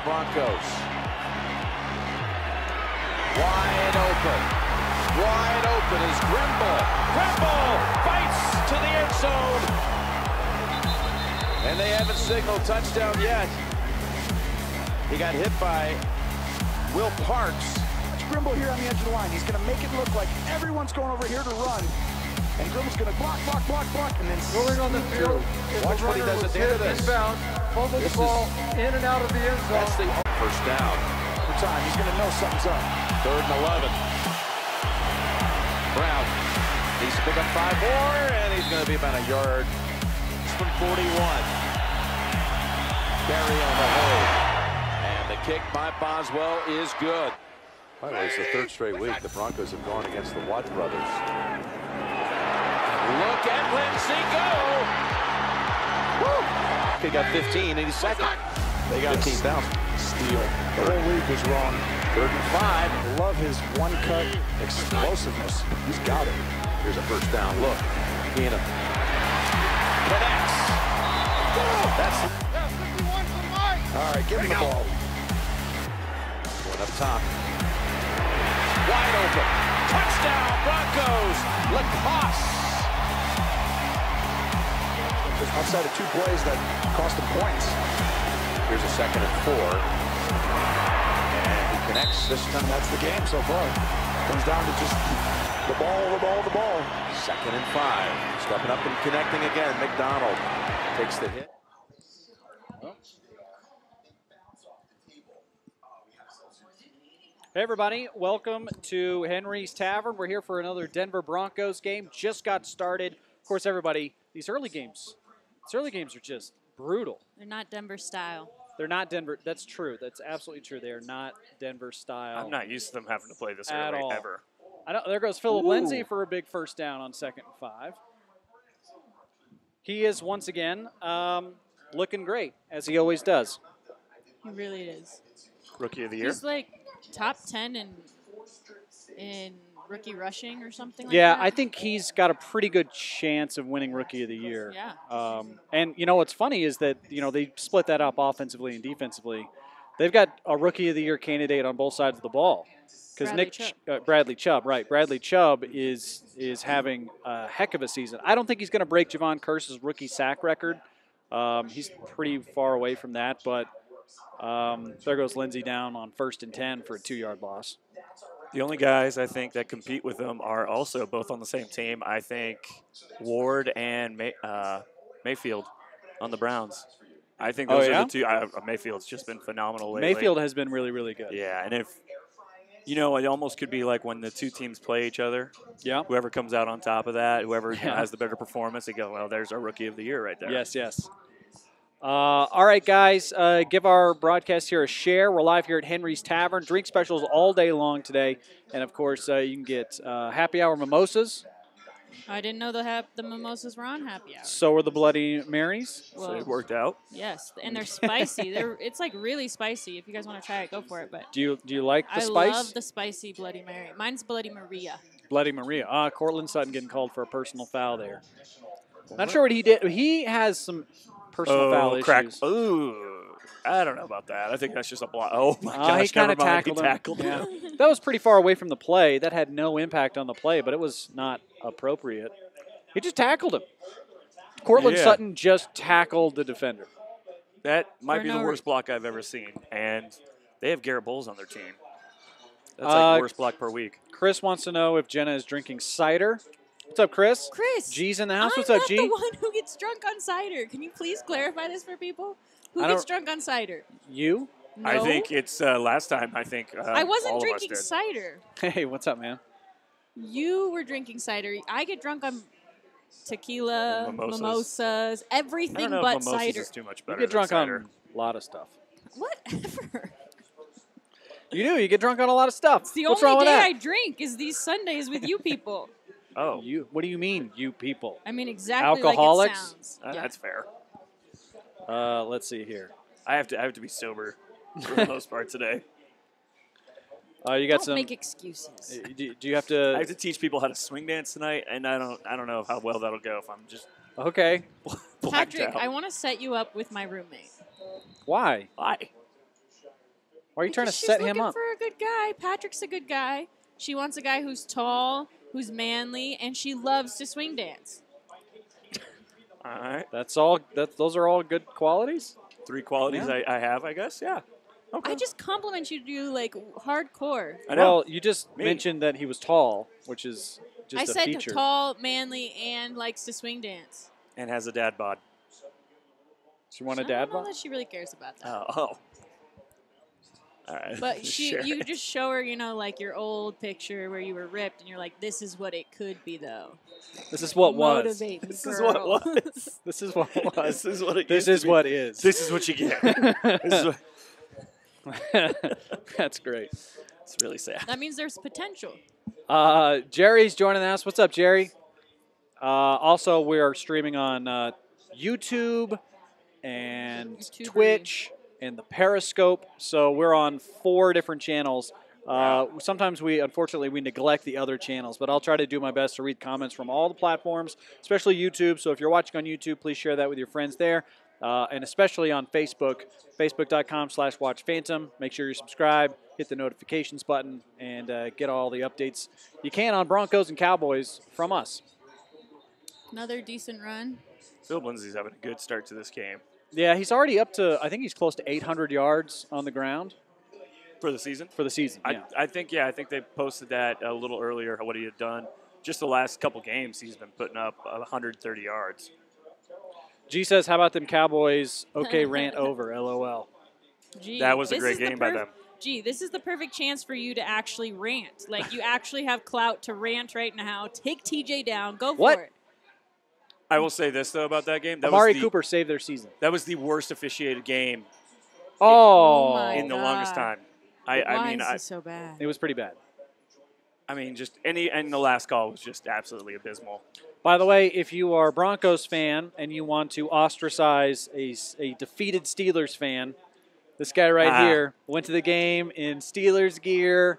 Broncos. Wide open. Wide open is Grimble. Grimble fights to the end zone. And they haven't signaled touchdown yet. He got hit by Will Parks. Watch Grimble here on the edge of the line. He's going to make it look like everyone's going over here to run. And Grimble's going to block, and then going on the field. Watch what he does at the end of this. Inbound, fumble the ball in and out of the end zone. That's the first down. over time, he's going to know something's up. 3rd and 11. Brown needs to pick up 5 more, and he's going to be about a yard. It's from 41. Barry on the hold. And the kick by Boswell is good. By the way, it's the 3rd straight week the Broncos have gone against the Watt brothers. Look at Lindsey go! Woo! He got 15, and he's second. They got 15,000. Steal. The whole league was wrong. 3rd and 5. I love his one-cut explosiveness. He's got it. Here's a first down. Look, Jena connects. That's all right. Give him the ball. One up top. Wide open. Touchdown, Broncos. Lacoste. Outside of 2 plays that cost him points. Here's a 2nd and 4. And he connects this time. That's the game so far. Comes down to just the ball. 2nd and 5. Stepping up and connecting again. McDonald takes the hit. Hey everybody, welcome to Henry's Tavern. We're here for another Denver Broncos game. Just got started. Of course, everybody, these early games are just brutal. They're not Denver style. They're not Denver. That's true. That's absolutely true. They are not Denver style. I'm not used to them having to play this at early all. ever. I know, there goes Phillip Lindsay for a big first down on 2nd and 5. He is once again looking great, as he always does. He really is. Rookie of the year. He's like top 10 in rookie rushing or something like Yeah, that. I think he's got a pretty good chance of winning Rookie of the Year. Yeah. And, you know, what's funny is that, you know, they split that up offensively and defensively. They've got a Rookie of the Year candidate on both sides of the ball. Because Bradley Chubb, right. Bradley Chubb is having a heck of a season. I don't think he's going to break Javon Curse's rookie sack record. He's pretty far away from that, but there goes Lindsey down on 1st and 10 for a 2-yard loss. The only guys I think that compete with them are also both on the same team. I think Ward and Mayfield on the Browns. I think those are the two. Mayfield's just been phenomenal lately. Mayfield has been really, really good. Yeah, and if, you know, it almost could be like when the 2 teams play each other. Yeah. Whoever comes out on top of that, whoever has the better performance, they go, well, there's our Rookie of the Year right there. Yes, yes. All right, guys, give our broadcast here a share. We're live here at Henry's Tavern. Drink specials all day long today. And, of course, you can get happy hour mimosas. I didn't know the mimosas were on happy hour. So are the Bloody Marys. Well, So it worked out. Yes, and they're spicy. It's like really spicy. If you guys want to try it, go for it. But Do you like the spice? I love the spicy Bloody Mary. Mine's Bloody Maria. Bloody Maria. Cortland Sutton getting called for a personal foul there. Not sure what he did. He has some personal foul issues. Ooh, I don't know about that. I think that's just a block. Oh, my gosh, he kind of tackled tackled him. him. Yeah. That was pretty far away from the play. That had no impact on the play, but it was not appropriate. He just tackled him. Cortland Sutton just tackled the defender. That might be the worst block I've ever seen. And they have Garrett Bowles on their team. That's like worst block per week. Chris wants to know if Jena is drinking cider. What's up, Chris? Chris. G's in the house. What's I'm up, G? not the one who gets drunk on cider. Can you please clarify this for people? Who gets drunk on cider? You? No. I think it's last time, I think I wasn't all drinking of us did. cider. Hey, what's up, man? You were drinking cider. I get drunk on tequila, mimosas, everything I don't know but if mimosas cider. Is too much You better get drunk than on cider. a lot of stuff. Whatever. You do. You get drunk on a lot of stuff. It's the What's wrong only with day that? I drink is these Sundays with you people. Oh. What do you mean, you people? I mean exactly Alcoholics? like it sounds. That's fair. Let's see here. I have to be sober for the most part today. You got Don't make excuses. Do you have to? I have to teach people how to swing dance tonight, and I don't know how well that'll go if I'm just Okay. blacked Patrick, out. I want to set you up with my roommate. Why? Why? Why are you trying to Because set she's him looking up? for a good guy. Patrick's a good guy. She wants a guy who's tall, who's manly, and she loves to swing dance. All right. Those are all good qualities? 3 qualities Yeah. I have, I guess. Yeah. Okay. I just compliment you to do like hardcore. I know. Well, you just Me. mentioned that he was tall, which is just I a said feature. tall, manly, and likes to swing dance. And has a dad bod. She want a I dad don't know bod? that she really cares about that. Oh. All right. But Sure. you just show her, like your old picture where you were ripped, and you're like, this is what it could be, though. This is what was. Motivate me, This is what girl. was. This is what was. This is what it This used is to be. what is. This is what you get. This is what, That's great. it's really sad. That means there's potential. Jerry's joining us. What's up, Jerry? Also, we are streaming on YouTube and YouTuber. Twitch and the Periscope. So we're on 4 different channels. Sometimes unfortunately, we neglect the other channels, but I'll try to do my best to read comments from all the platforms, especially YouTube. So if you're watching on YouTube, please share that with your friends there. And especially on Facebook, facebook.com/WatchPhantom. Make sure you subscribe, hit the notifications button, and get all the updates you can on Broncos and Cowboys from us. Another decent run. Phil Lindsay's having a good start to this game. Yeah, he's already up to, I think he's close to 800 yards on the ground For the season? for the season. Yeah. I think they posted that a little earlier, what he had done. Just the last couple games, he's been putting up 130 yards. G says, how about them Cowboys? Okay, rant over, LOL. Gee, That was a this great is the game by them. Gee, this is the perfect chance for you to actually rant. Like, you actually have clout to rant right now. Take TJ down. Go What? for it. I will say this, though, about that game. That Amari was Cooper saved their season. That was the worst officiated game Oh, my in the God. longest time. Why is this so bad? it was pretty bad. And the last call was just absolutely abysmal. By the way, if you are a Broncos fan and you want to ostracize a defeated Steelers fan, this guy right here went to the game in Steelers gear.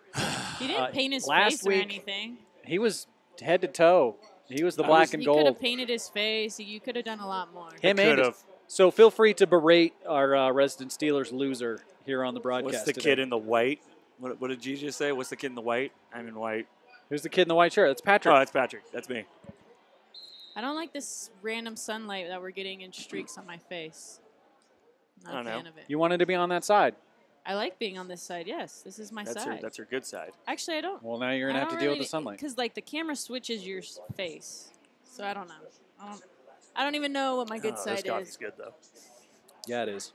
He didn't paint his last face or week- anything. He was head to toe. He was the black and He could gold. have painted his face. You could have done a lot more. Him I and could've. So feel free to berate our resident Steelers loser here on the broadcast. What's the today. kid in the white? What did G just say? What's the kid in the white? I'm in white. Who's the kid in the white shirt? That's Patrick. Oh, that's Patrick. That's me. I don't like this random sunlight that we're getting in streaks on my face. Not I don't a fan know. of it. You wanted to be on that side. I like being on this side. Yes, this is my side. That's her good side. Actually, I don't. Well, now you're gonna have to deal with the sunlight. Because like the camera switches your face, so I don't know. I don't even know what my good This side coffee's is. good though. Yeah, it is.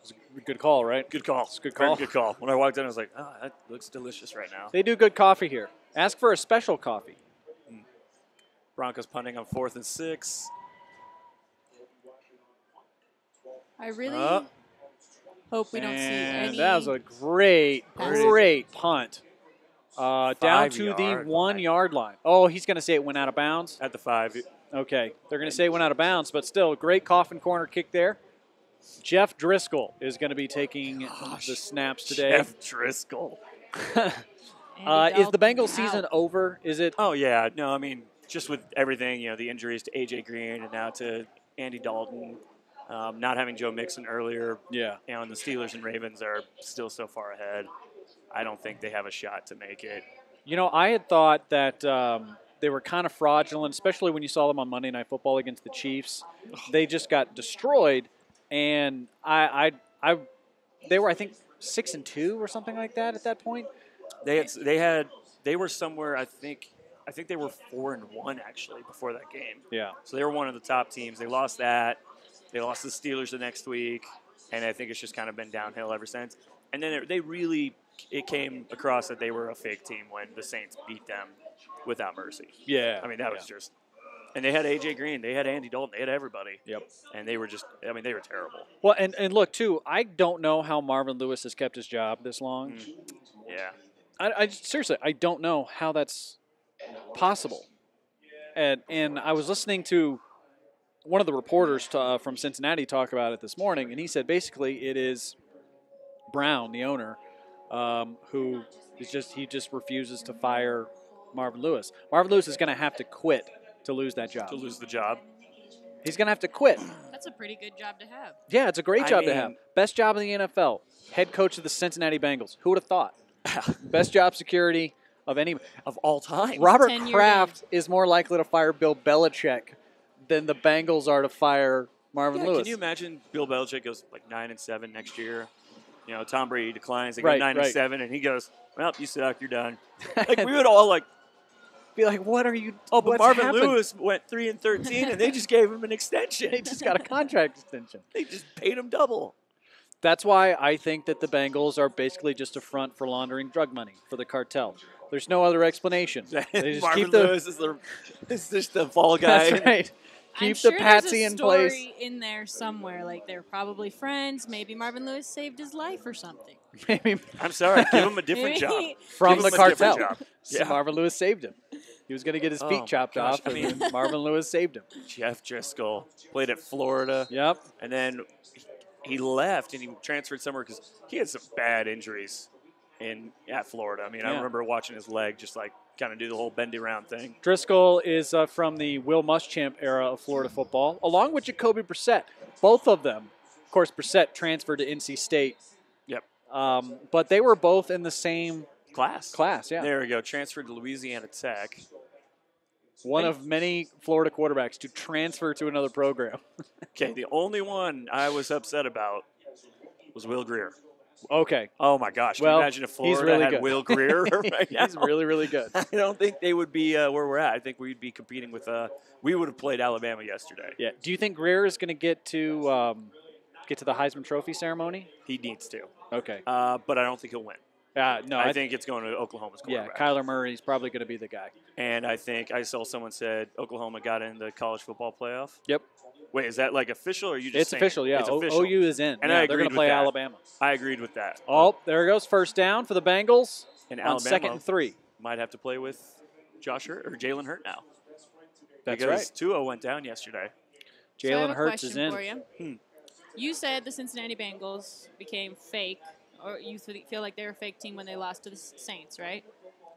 It's a good call, right? Good call. It's a good Very call. good call. When I walked in, I was like, oh, that looks delicious right now. They do good coffee here. Ask for a special coffee. Broncos punting on 4th and 6. I really Oh. hope we don't see And any. that was a great punt. Down to the 5-yard 1 line. yard line. Oh, he's going to say it went out of bounds. At the 5. Okay, they're going to say it went out of bounds, but still, great coffin corner kick there. Jeff Driscoll is going to be taking the snaps today. Jeff Driscoll. Andy Is the Dalton Bengals season out. over? Is it? Oh, yeah. No, I mean, just with everything, the injuries to A.J. Green and now to Andy Dalton, not having Joe Mixon earlier, Yeah. and the Steelers and Ravens are still so far ahead. I don't think they have a shot to make it. I had thought that they were kind of fraudulent, especially when you saw them on Monday Night Football against the Chiefs. They just got destroyed, and they were, I think, 6-2 or something like that at that point. They were somewhere, I think they were 4-1 actually before that game. Yeah. So they were one of the top teams. They lost that. They lost the Steelers the next week, and I think it's just kind of been downhill ever since. And then it came across that they were a fake team when the Saints beat them without mercy. Yeah. I mean, that was just – and they had A.J. Green. They had Andy Dalton. They had everybody. Yep. And they were just – I mean, they were terrible. Well, and look, too, I don't know how Marvin Lewis has kept his job this long. Yeah. I seriously, I don't know how that's possible. And I was listening to one of the reporters from Cincinnati talk about it this morning, and he said basically it is Brown, the owner, who is he just refuses to fire Marvin Lewis. Marvin Lewis is going to have to quit to lose that job. To lose the job. He's going to have to quit. That's a pretty good job to have. Yeah, it's a great job to have. Best job in the NFL. Head coach of the Cincinnati Bengals. Who would have thought? Best job security of all time. Robert Kraft is more likely to fire Bill Belichick than the Bengals are to fire Marvin Lewis. Can you imagine Bill Belichick goes like 9-7 next year? You know, Tom Brady declines. They go 9-7, and he goes, "Well, you suck. You're done." Like we would all like be like, "What are you?" Oh, but Marvin Lewis went 3-13, and they just gave him an extension. He just got a contract extension. They just paid him double. That's why I think that the Bengals are basically just a front for laundering drug money for the cartel. There's no other explanation. They just Marvin keep the, Lewis is just the fall guy. That's right. Keep I'm sure the patsy there's a in place. story in there somewhere. Like they're probably friends. Maybe Marvin Lewis saved his life or something. Maybe. I'm sorry. Give him a different job. From Give the him a different cartel. job. So Yeah. Marvin Lewis saved him. He was going to get his feet chopped off, and then Marvin Lewis saved him. Jeff Driscoll played at Florida. Yep. And then he left and he transferred somewhere because he had some bad injuries at Florida. I mean, I remember watching his leg just like kind of do the whole bendy around thing. Driscoll is from the Will Muschamp era of Florida football, along with Jacoby Brissett. Both of them. Of course, Brissett transferred to NC State. Yep. But they were both in the same class, yeah. There we go. Transferred to Louisiana Tech. One of many Florida quarterbacks to transfer to another program. Okay, the only one I was upset about was Will Grier. Okay. Oh, my gosh. Can you imagine if Florida had Will Grier right now? He's really, really good. I don't think they would be where we're at. I think we'd be competing with we would have played Alabama yesterday. Yeah. Do you think Grier is going to get to the Heisman Trophy ceremony? He needs to. Okay. But I don't think he'll win. No, I think it's going to Oklahoma's quarterback. Yeah, Kyler Murray's probably going to be the guy. And I think I saw someone said Oklahoma got in the college football playoff. Yep. Wait, is that like official or are you just It's saying official, yeah. It's official. OU is in. And they're going to play Alabama. I agreed with that. Oh, there it goes. First down for the Bengals. And on Alabama 2nd and 3. Might have to play with Josh Hurt or Jalen Hurt now. That's because right. Tua went down yesterday. Jalen Hurts is in. For you. You said the Cincinnati Bengals became fake, or you feel like they're a fake team when they lost to the Saints, right?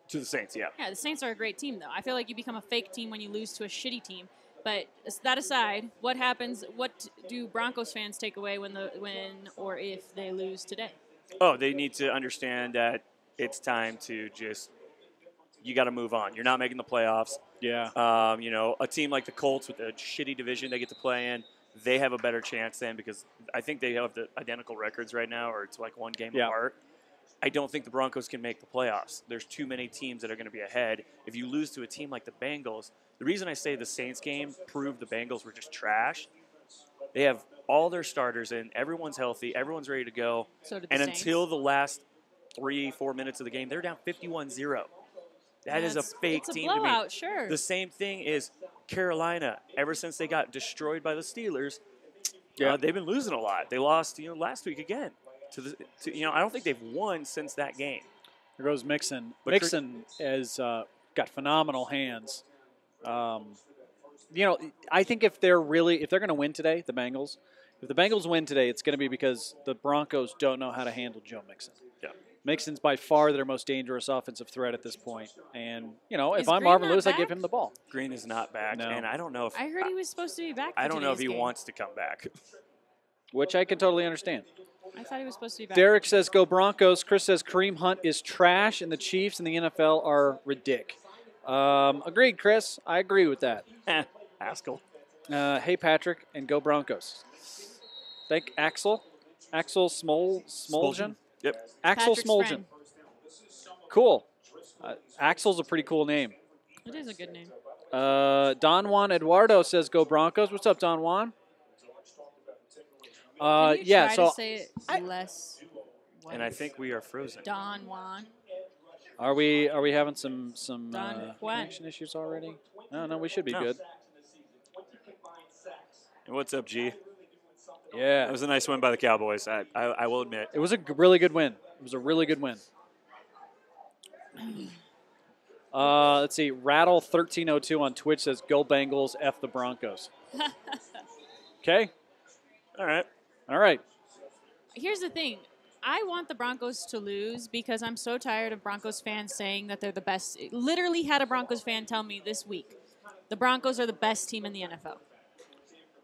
To the Saints, yeah. Yeah, the Saints are a great team, though. I feel like you become a fake team when you lose to a shitty team. But that aside, what happens? What do Broncos fans take away when or if they lose today? Oh, they need to understand that it's time to you got to move on. You're not making the playoffs. Yeah. A team like the Colts with a shitty division they get to play in, they have a better chance then because I think they have the identical records right now, or it's like one game apart. I don't think the Broncos can make the playoffs. There's too many teams that are going to be ahead. If you lose to a team like the Bengals, the reason I say the Saints game proved the Bengals were just trash, they have all their starters in, everyone's healthy, everyone's ready to go. So did the Saints. Until the last 3-4 minutes of the game, they're down 51-0. That is a fake team blowout, to me. Sure. The same thing is Carolina. Ever since they got destroyed by the Steelers, they've been losing a lot. They lost, last week again. I don't think they've won since that game. There goes Mixon. Mixon has got phenomenal hands. I think if they're going to win today, the Bengals, if the Bengals win today, it's going to be because the Broncos don't know how to handle Joe Mixon. Yeah. Mixon's by far their most dangerous offensive threat at this point. And, if I'm Green Marvin not Lewis, I back? give him the ball. Green is not back, No. and I don't know if I heard he was supposed to be back. I don't know if he game. wants to come back. Which I can totally understand. I thought he was supposed to be back. Derek says, go Broncos. Chris says, Kareem Hunt is trash, and the Chiefs and the NFL are ridiculous. Agreed, Chris. I agree with that. Haskell. Hey, Patrick, and go Broncos. Thank Axel. Axel Smoljan? Yep. Axel Patrick's Smoljan. friend. Cool. Axel's a pretty cool name. It is a good name. Don Juan Eduardo says, go Broncos. What's up, Don Juan? Can you try to say it less? And I think we are frozen. Don Juan. Are we having some Don Juan. connection issues already? No, we should be good. And what's up, G? Yeah. That was a nice win by the Cowboys, I will admit. It was a really good win. It was a really good win. Let's see. Rattle1302 on Twitch says, go Bengals, F the Broncos. Okay. All right. Here's the thing. I want the Broncos to lose because I'm so tired of Broncos fans saying that they're the best. Literally had a Broncos fan tell me this week, the Broncos are the best team in the NFL.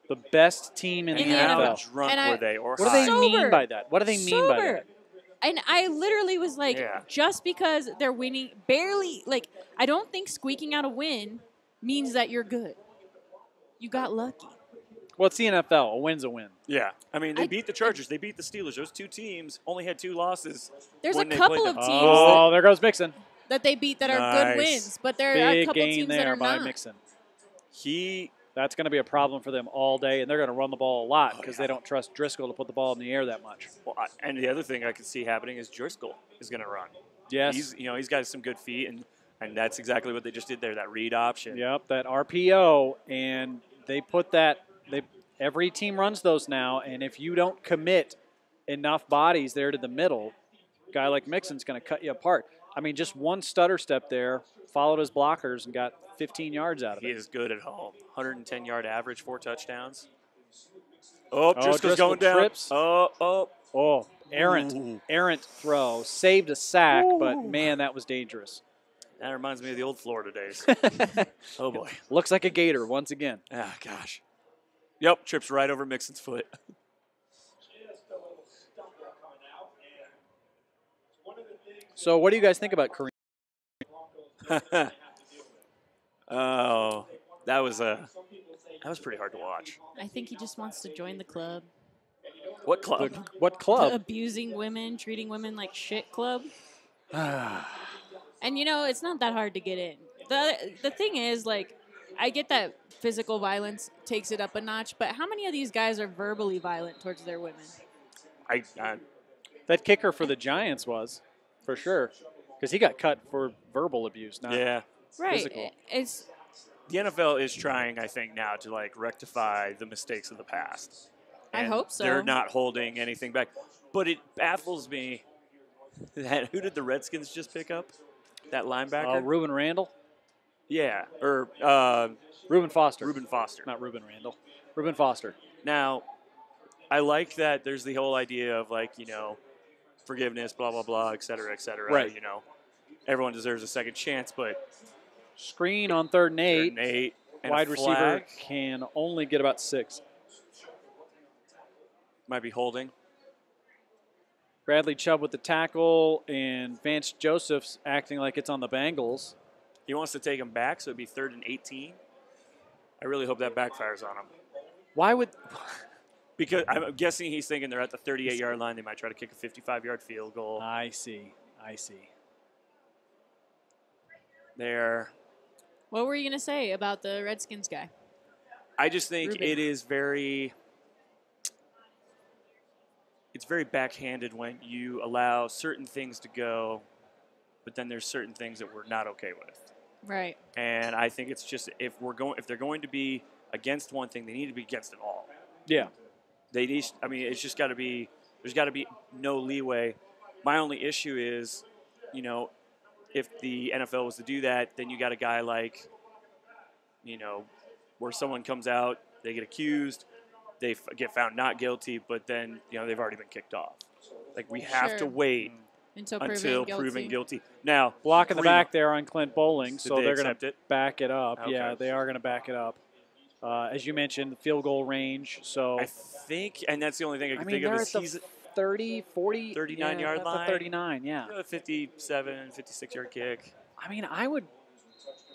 The best team in the How NFL. drunk And were they? Or What do they Sober. mean by that? What do they mean by Sober. that? And I literally was like, Yeah. just because they're winning, barely, like, I don't think squeaking out a win means that you're good. You got lucky. Well, it's the NFL. A win's a win. Yeah. I mean, they beat the Chargers. They beat the Steelers. Those two teams only had 2 losses. There's a when they couple played of them. teams Oh, there goes Mixon. that they beat that are Nice. good wins, but there are a Big couple gain teams that there are by not. Mixon. He That's going to be a problem for them all day, and they're going to run the ball a lot Oh, because yeah. they don't trust Driscoll to put the ball in the air that much. well, and the other thing I could see happening is Driscoll is going to run. Yes. He's got some good feet, and that's exactly what they just did there. That read option. Yep, that RPO, and they put that. Every team runs those now, and if you don't commit enough bodies there to the middle, a guy like Mixon's going to cut you apart. I mean, just one stutter step there, followed his blockers, and got 15 yards out of He it. is good at home. 110-yard average, 4 touchdowns. Oh, Driscoll's Driscoll going down. trips. Oh. Errant throw. Saved a sack, but, man, that was dangerous. That reminds me of the old Florida days. Oh, boy. Looks like a gator once again. Ah, gosh. Yep, trips right over Mixon's foot. So what do you guys think about Kareem? Oh, that was pretty hard to watch. I think he just wants to join the club. What club? What The club? abusing women, treating women like shit club. And, it's not that hard to get in. The thing is, like, I get that physical violence takes it up a notch, but how many of these guys are verbally violent towards their women? That kicker for the Giants was, for sure, because he got cut for verbal abuse, not Yeah. Right. physical. It's The NFL is trying, I think, now to rectify the mistakes of the past. I And hope so. They're not holding anything back. But it baffles me that who did the Redskins just pick up? That linebacker? Reuben Randall, Yeah. Or Reuben Foster, Reuben Foster. not Reuben Randall, Reuben Foster. Now, I like that there's the whole idea of forgiveness, blah, blah, blah, et cetera, et cetera. Right. Everyone deserves a second chance, but Screen on 3rd and 8. 3rd and 8 and Wide a receiver flag can only get about 6. might be holding. Bradley Chubb with the tackle, and Vance Joseph's acting like it's on the Bengals. He wants to take him back, so it'd be 3rd and 18. I really hope that backfires on him. Why would Because I'm guessing he's thinking they're at the 38-yard line. They might try to kick a 55-yard field goal. I see. There. What were you going to say about the Redskins guy? I just think Reuben. it is it's very backhanded when you allow certain things to go, but then there's certain things that we're not okay with. Right. And I think it's just if they're going to be against one thing, they need to be against it all. Yeah. It's just got to be. There's got to be no leeway. My only issue is, if the NFL was to do that, then you got a guy like, where someone comes out, they get accused, they get found not guilty, but then they've already been kicked off. We have to Sure. wait Until until proven guilty. Now, Block in the Kareem- back there on Clint Bowling, so they they're going accept to it? back it up. Okay. Yeah, they are going to back it up. As you mentioned, field goal range. So I think, and that's the only thing I can think they're of at is the he's 30, 40, 39-yard at line. The 39, yeah. a 57, 56-yard kick. I would.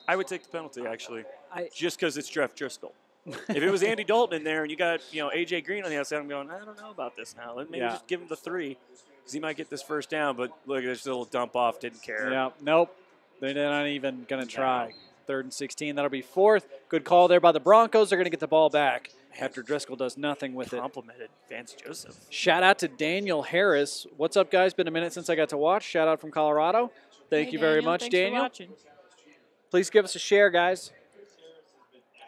I would take the penalty, actually, I- just because it's Jeff Driscoll. If it was Andy Dalton in there and you got A.J. Green on the outside, I'm going, I don't know about this now. Maybe just give him the 3 because he might get this first down. But look, there's a little dump off. Didn't care. Yeah, nope. They're not even going to try. 3rd and 16. That'll be 4th. Good call there by the Broncos. They're going to get the ball back after Driscoll does nothing with it. Complimented Vance Joseph. Shout out to Daniel Harris. What's up, guys? Been a minute since I got to watch. Shout out from Colorado. Thank Hey, you very Daniel. much, Thanks for Daniel. watching. Please give us a share, guys.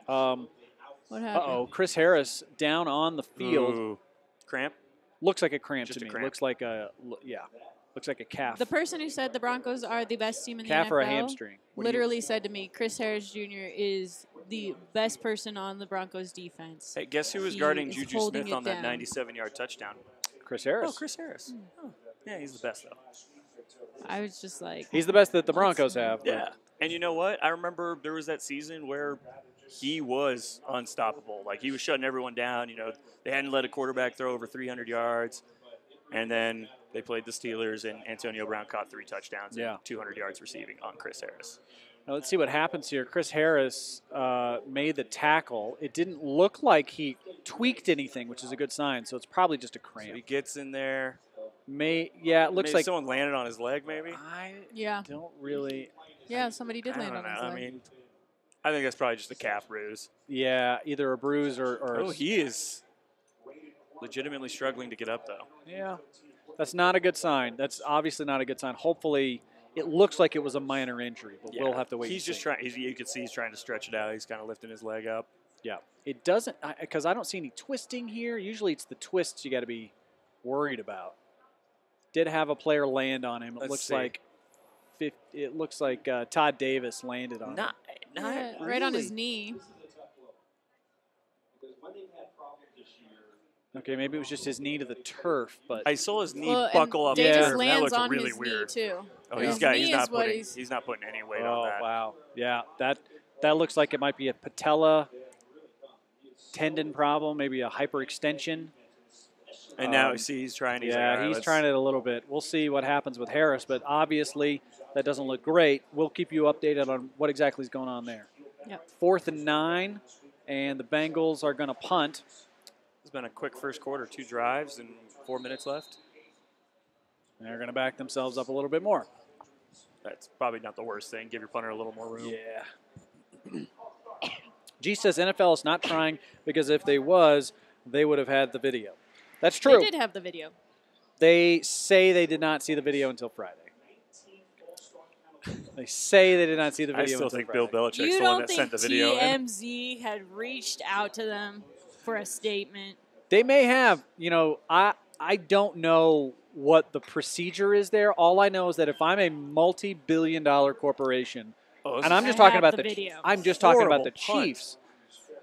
What happened? Chris Harris down on the field. Ooh. Cramp? Looks like a cramp Just to a me. cramp. Looks like a calf. The person who said the Broncos are the best team in Calf the NFL or a hamstring? What do you- literally said to me, Chris Harris Jr. is the best person on the Broncos defense. Hey, guess who was He guarding is Juju holding Smith it on that down. 97-yard touchdown? Chris Harris. Oh, Chris Harris. Oh. Yeah, he's the best, though. I was just like, He's the best that the Broncos have. but- Yeah. And you know what? I remember there was that season where he was unstoppable. Like, he was shutting everyone down. You know, they hadn't let a quarterback throw over 300 yards. And then they played the Steelers, and Antonio Brown caught 3 touchdowns and 200 yards receiving on Chris Harris. Now let's see what happens here. Chris Harris made the tackle. It didn't look like he tweaked anything, which is a good sign. So it's probably just a cramp. So he gets in there. It looks maybe like someone landed on his leg, maybe. I Yeah. don't really. Yeah, somebody did land on his leg. I mean, I think that's probably just a calf bruise. Yeah, either a bruise or he is legitimately struggling to get up, though. Yeah, that's not a good sign. That's obviously not a good sign. Hopefully, it looks like it was a minor injury, but we'll have to wait. He's just trying. You can see he's trying to stretch it out. He's kind of lifting his leg up. Yeah, it doesn't because I don't see any twisting here. Usually, it's the twists you got to be worried about. Did have a player land on him. It looks like Todd Davis landed on him. Not right on his knee. Okay, maybe it was just his knee to the turf, but I saw his knee buckle up. Davis That lands looked on really his weird. knee too. Oh, His he's not knee putting any weight on oh that. wow, yeah, that looks like it might be a patella tendon problem, maybe a hyperextension. And now he's trying. He's trying it a little bit. We'll see what happens with Harris, but obviously that doesn't look great. We'll keep you updated on what exactly is going on there. Yep. 4th and 9, and the Bengals are going to punt. It's been a quick first quarter, 2 drives and 4 minutes left. And they're going to back themselves up a little bit more. That's probably not the worst thing. Give your punter a little more room. Yeah. G says NFL is not trying because if they was, they would have had the video. That's true. They did have the video. They say they did not see the video until Friday. They say they did not see the video until Friday. I still think Bill Belichick's the one that sent the video in. You don't think TMZ had reached out to them for a statement? They may have. You know, I don't know what the procedure is there. All I know is that if I'm a multi-billion-dollar corporation, and I'm just talking about the Chiefs,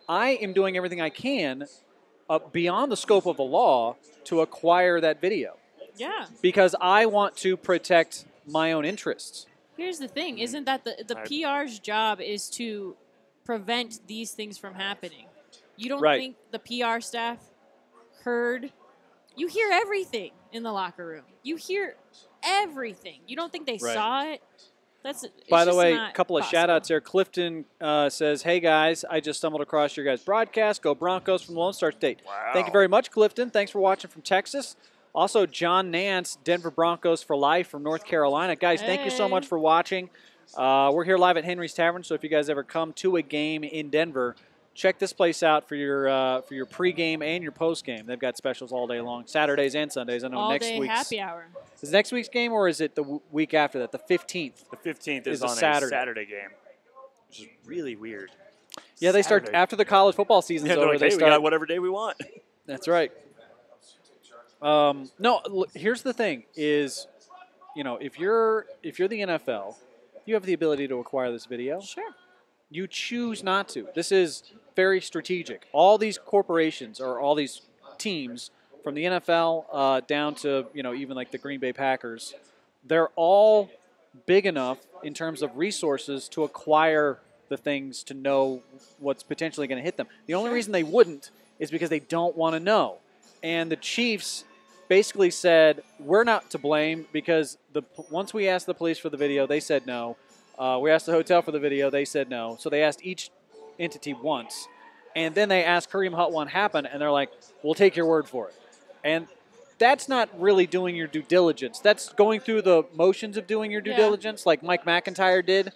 I am doing everything I can beyond the scope of the law to acquire that video. Yeah. Because I want to protect my own interests. Here's the thing. Isn't that the PR's job is to prevent these things from happening? You don't think the PR staff heard? You hear everything in the locker room. You hear everything. You don't think they saw it? By the way, a couple of shout-outs here. Clifton says, hey, guys, I just stumbled across your guys' broadcast. Go Broncos from Lone Star State. Wow. Thank you very much, Clifton. Thanks for watching from Texas. Also, John Nance, Denver Broncos for life from North Carolina. Guys, thank you so much for watching. We're here live at Henry's Tavern, so if you guys ever come to a game in Denver, check this place out for your pregame and your postgame. They've got specials all day long, Saturdays and Sundays. I know all next day week's happy hour. Is next week's game or is it the week after that? The 15th. The 15th is a on Saturday game, which is really weird. Yeah, they start after the college football season's over. Like, hey, we got whatever day we want. That's right. No, look, here's the thing: is if you're the NFL, you have the ability to acquire this video. Sure. You choose not to. This is very strategic. All these corporations or all these teams, from the NFL down to even like the Green Bay Packers, they're all big enough in terms of resources to acquire the things to know what's potentially going to hit them. The only reason they wouldn't is because they don't want to know. And the Chiefs basically said, we're not to blame because once we asked the police for the video, they said no. We asked the hotel for the video, they said no. So they asked each entity once. And then they asked Kareem Hunt what happened, and they're like, we'll take your word for it. And that's not really doing your due diligence. That's going through the motions of doing your due diligence, like Mike McIntyre did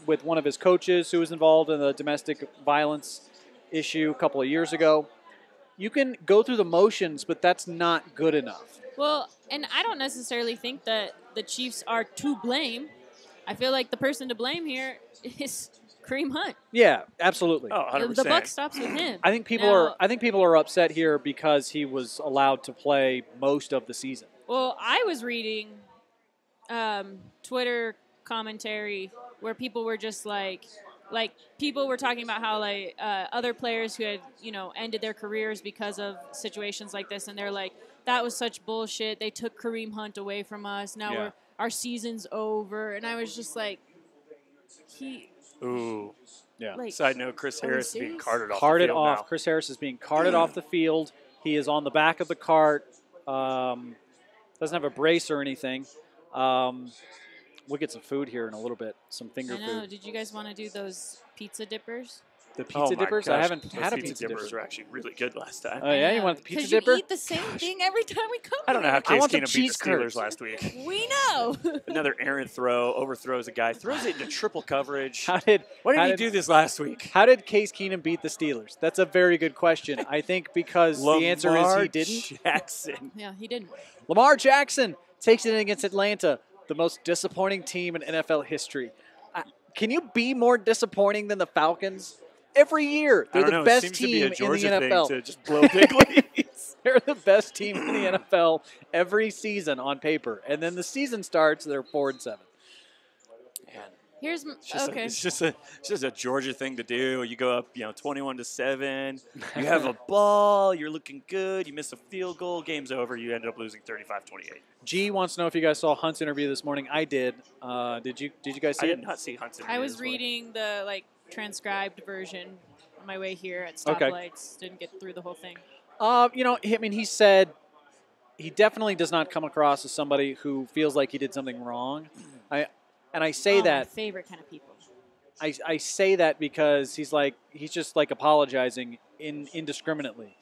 with one of his coaches who was involved in the domestic violence issue a couple of years ago. You can go through the motions, but that's not good enough. Well, and I don't necessarily think that the Chiefs are to blame. I feel like the person to blame here is Kareem Hunt. Yeah, absolutely. Oh, 100%. The buck stops with him. I think people are upset here because he was allowed to play most of the season. Well, I was reading Twitter commentary where people were just like people were talking about how other players who had ended their careers because of situations like this, and they're like, that was such bullshit. They took Kareem Hunt away from us. Now our season's over. And I was just like, Ooh. Yeah. Like, Side note, Chris Harris is being serious? carted off Carted the field off. now. Chris Harris is being carted off the field. He is on the back of the cart. Doesn't have a brace or anything. We'll get some food here in a little bit. Some finger I know. food. Did you guys want to do those pizza dippers? The Oh pizza my dippers? I gosh, haven't those had a pizza pizza dippers dipper. were actually really good last time. Oh, yeah? You want the pizza Because dipper? you eat the same thing every time we come I don't know how here. Case want the Keenum beat cheese the Steelers curds. last week. We know. Another errant throw, overthrows a guy, throws it into triple coverage. How did Why did how he did- do this last week? How did Case Keenum beat the Steelers? That's a very good question. I think because the answer is Lamar he didn't. Jackson. Yeah, he didn't. Lamar Jackson takes it in against Atlanta, the most disappointing team in NFL history. Can you be more disappointing than the Falcons? Every year, I they're don't the know. best It seems to team be a in the Georgia NFL. thing to just blow big leads. They're the best team in the NFL every season on paper, and then the season starts, they're 4-7. Man, Here's okay. it's just a Georgia thing to do. You go up, 21-7. You have a ball. You're looking good. You miss a field goal. Game's over. You end up losing 35-28. G wants to know if you guys saw Hunt's interview this morning. I did. Did you guys see I it? did not see Hunt's I was this morning. reading the transcribed version on my way here at stoplights. Didn't get through the whole thing. He said he definitely does not come across as somebody who feels like he did something wrong. I say My that favorite kind of people. I say that because he's just apologizing indiscriminately.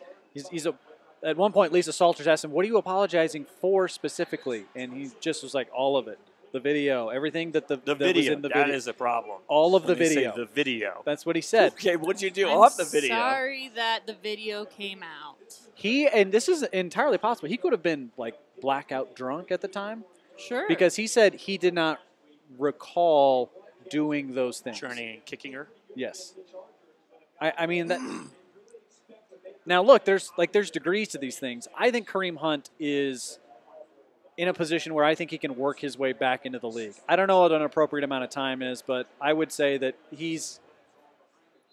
At one point Lisa Salters asked him, "What are you apologizing for specifically?" And he just was like, "All of it, the video, everything that that video. was in the That video, is a problem. all of the When they say video." the video. That's what he said. Okay, what'd you do I'm off the video? sorry that the video came out. And this is entirely possible. He could have been blackout drunk at the time Sure. because he said he did not recall doing those things. Turning and kicking her. Yes. I mean that. Now look, there's degrees to these things. I think Kareem Hunt is in a position where I think he can work his way back into the league. I don't know what an appropriate amount of time is, but I would say that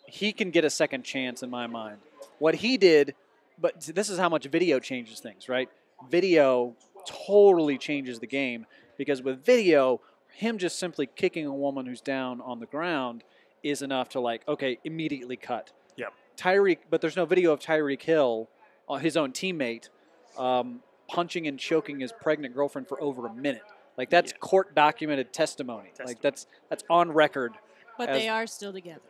he can get a second chance in my mind. What he did, but this is how much video changes things, right? Video totally changes the game because with video, him just simply kicking a woman who's down on the ground is enough to immediately cut. Yep. But there's no video of Tyreek Hill, his own teammate, punching and choking his pregnant girlfriend for over a minute. That's court documented testimony. That's on record. But they are still together.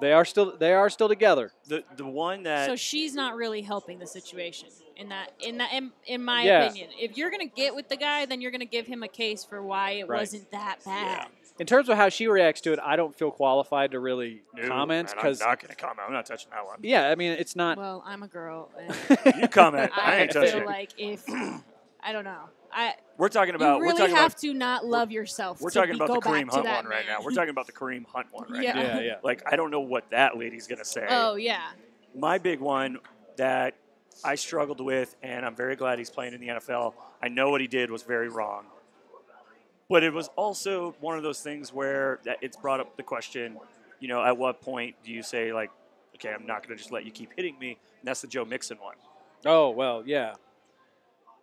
They are still together. The one that So she's not really helping the situation in my Yeah. opinion. If you're gonna get with the guy, then you're gonna give him a case for why it Right. wasn't that bad. In terms of how she reacts to it, I don't feel qualified to really comment I'm because not going to comment. I'm not touching that one. it's not. Well, I'm a girl, and You comment. I I ain't touching feel it. like if I don't know, We're talking about. you really we're talking have about, to not love yourself. We're to talking about go the back Kareem to Hunt that one right man. now. We're talking about the Kareem Hunt one right Yeah. now. Yeah. I don't know what that lady's going to say. Oh yeah. My big one that I struggled with, and I'm very glad he's playing in the NFL. I know what he did was very wrong. But it was also one of those things where it's brought up the question, at what point do you say, okay, I'm not going to just let you keep hitting me? And that's the Joe Mixon one. Oh well, yeah.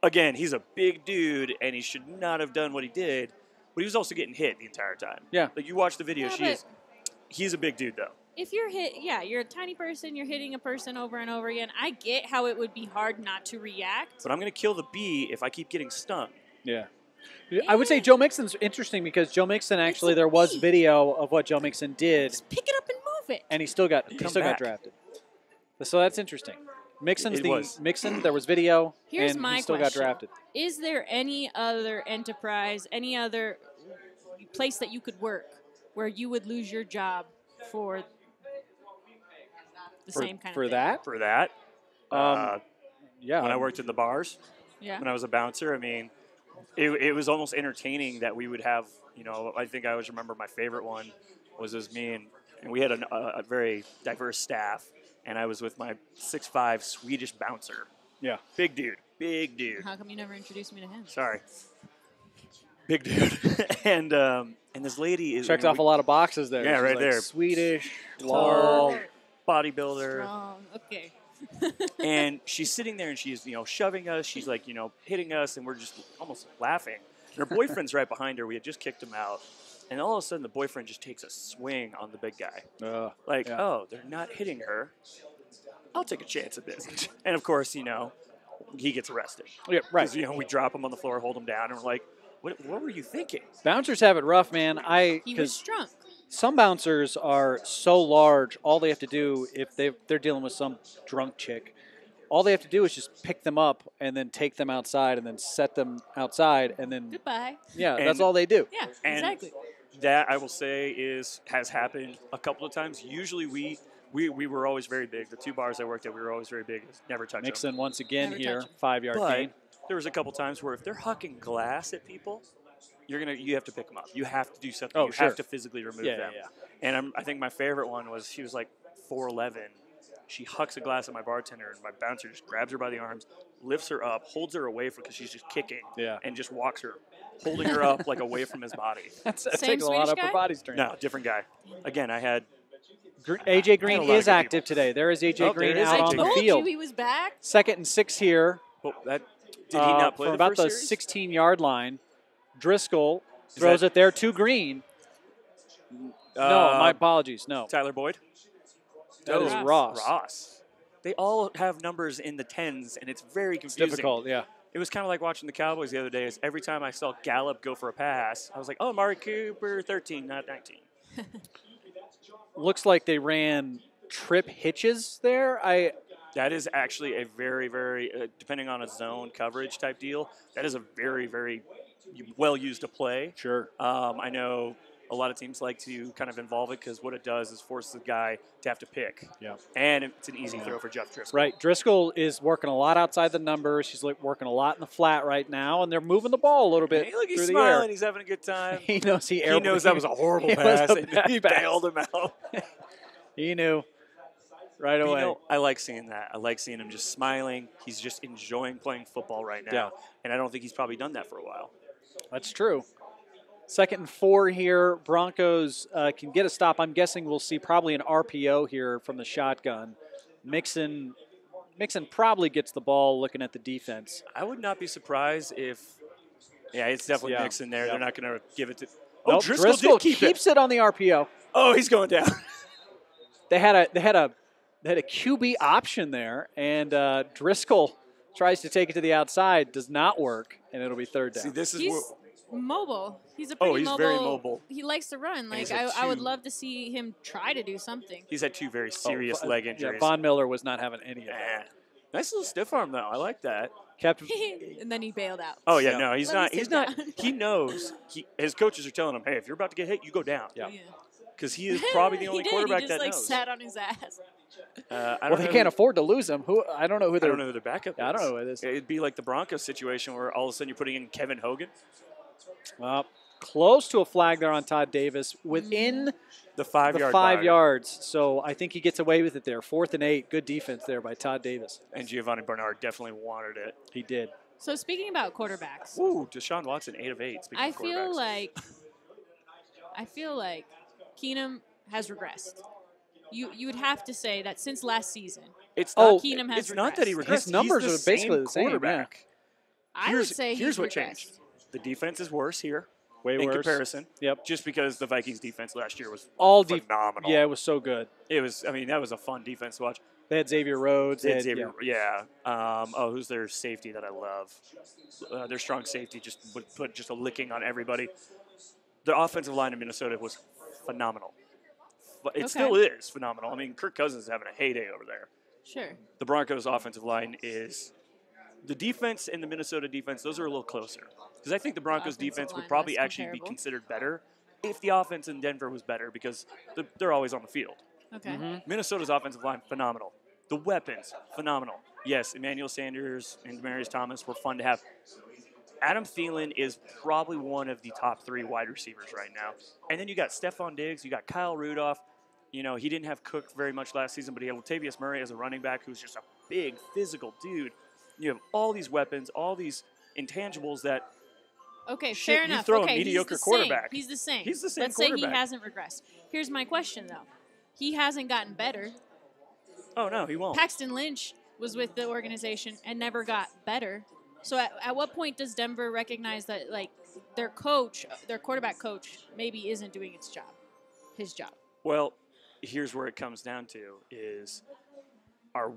Again, he's a big dude, and he should not have done what he did. But he was also getting hit the entire time. Yeah. You watch the video, Yeah, he's a big dude, though. If you're you're a tiny person, you're hitting a person over and over again. I get how it would be hard not to react. But I'm going to kill the bee if I keep getting stung. Yeah. I would say Joe Mixon's interesting because Joe Mixon actually there was video of what Joe Mixon did, Just pick it up and move it. and he still got back. drafted. So that's interesting. It was. Mixon. There was video, Here's and my he still question. got drafted. Is there any other enterprise, any other place that you could work where you would lose your job for the same kind For of thing? that. For that, Yeah. when I worked in the bars, Yeah. when I was a bouncer, I mean, it was almost entertaining that we would have, I think I always remember my favorite one was me, and we had a very diverse staff, and I was with my 6'5" Swedish bouncer. Yeah. Big dude. How come you never introduced me to him? Sorry. Big dude. and this lady is Checked off a lot of boxes there. Yeah, She's right like there. Swedish, tall large. bodybuilder. Strong. Okay. And she's sitting there and she's, shoving us. She's hitting us, and we're just almost laughing. her boyfriend's right behind her. We had just kicked him out. And all of a sudden, the boyfriend just takes a swing on the big guy. Oh, they're not hitting her. I'll take a chance at this. And, of course, he gets arrested. Yeah, right. Because, we drop him on the floor, hold him down, and we're like, what were you thinking? Bouncers have it rough, man. He was drunk. Some bouncers are so large, all they have to do, if they're dealing with some drunk chick, all they have to do is just pick them up and then take them outside and then set them outside and then goodbye. Yeah, that's all they do. Yeah, exactly. That, I will say, has happened a couple of times. Usually we were always very big. The 2 bars I worked at, we were always very big. Never touch them. Mixon once again Never here, touch 5-yard gain. There was a couple times where if they're hucking glass at people, you have to pick them up. You have to do something. You have to physically remove them. Yeah. And I think my favorite one was she was like 4'11". She hucks a glass at my bartender, and my bouncer just grabs her by the arms, lifts her up, holds her away because she's just kicking, and just walks her, holding her up like away from his body. That takes a lot of upper body strength. No, different guy. Again, I had AJ Green is active today. There is AJ Green out on the field. I told you he was back. 2nd and 6 here. Well, did he not play from the about the 16-yard line? Driscoll throws it there to Green. No, my apologies. No. Tyler Boyd? That is Ross. They all have numbers in the 10s, and it's very confusing. It's difficult, yeah. It was kind of like watching the Cowboys the other day. Is every time I saw Gallup go for a pass, I was like, oh, Amari Cooper, 13, not 19. Looks like they ran trip hitches there. That is actually a very, very, depending on a zone coverage type deal, that is a very, very well-used play. Sure. I know a lot of teams like to kind of involve it because what it does is force the guy to have to pick. Yeah. And it's an easy throw for Jeff Driscoll. Right. Driscoll is working a lot outside the numbers. He's working a lot in the flat right now, and they're moving the ball a little bit. Hey, look, he's through smiling. the air. He's having a good time. He knows he knows that was a horrible pass. He bailed him out. He knew right away. I like seeing that. I like seeing him just smiling. He's just enjoying playing football right now. Yeah. And I don't think he's probably done that for a while. That's true. 2nd and 4 here. Broncos can get a stop. I'm guessing we'll see probably an RPO here from the shotgun. Mixon probably gets the ball looking at the defense. I would not be surprised if – yeah, it's definitely Mixon there. They're not going to give it to – Oh, nope, Driscoll keeps it on the RPO. Oh, he's going down. They had a QB option there, and Driscoll tries to take it to the outside, does not work, and it'll be 3rd down. See, this is he's mobile. He's a pretty mobile. Very mobile. He likes to run. Like I would love to see him try to do something. He's had 2 very serious leg injuries. Yeah, Von Miller was not having any of that. Nice little stiff arm though. I like that. And then he bailed out. Oh yeah, no, he's not. He's not. He knows. His coaches are telling him, "Hey, if you're about to get hit, you go down." Yeah. Because he is probably the only quarterback that knows. He just sat on his ass. They can't afford to lose him. I don't know who their backup is. I don't know who it is. It'd be like the Broncos situation where all of a sudden you're putting in Kevin Hogan. Well, close to a flag there on Todd Davis within the 5-yard 5 yards. So I think he gets away with it there. 4th and 8. Good defense there by Todd Davis. And Giovanni Bernard definitely wanted it. He did. So speaking about quarterbacks. Ooh, Deshaun Watson, 8 of 8. I feel like Keenum has regressed. You would have to say that since last season, Keenum has regressed. It's not that he regressed. His numbers are basically the same. Quarterback. I would say here's what regressed. changed. The defense is worse here. Way in worse. comparison. Yep. Just because the Vikings defense last year was phenomenal. Yeah, it was so good. It was. I mean, that was a fun defense to watch. They had Xavier Rhodes. They had Xavier. Yeah. Who's their safety that I love? Their strong safety just would put just a licking on everybody. The offensive line in Minnesota was phenomenal. But it still is phenomenal. I mean, Kirk Cousins is having a heyday over there. Sure. The Broncos' offensive line is the defense and the Minnesota defense. Those are a little closer because I think the Broncos' defense would probably actually be considered better if the offense in Denver was better because they're always on the field. Okay. Minnesota's offensive line phenomenal. The weapons phenomenal. Yes, Emmanuel Sanders and Demaryius Thomas were fun to have. Adam Thielen is probably one of the top 3 wide receivers right now. And then you got Stephon Diggs, you got Kyle Rudolph. You know, he didn't have Cook very much last season, but he had Latavius Murray as a running back who's just a big, physical dude. You have all these weapons, all these intangibles that fair enough. You throw a mediocre quarterback. He's the same. He's the same Let's quarterback. say he hasn't regressed. Here's my question, though. He hasn't gotten better. Oh, no, he won't. Paxton Lynch was with the organization and never got better. So at what point does Denver recognize that, like, their quarterback coach, maybe isn't doing his job? Well, here's where it comes down to is, are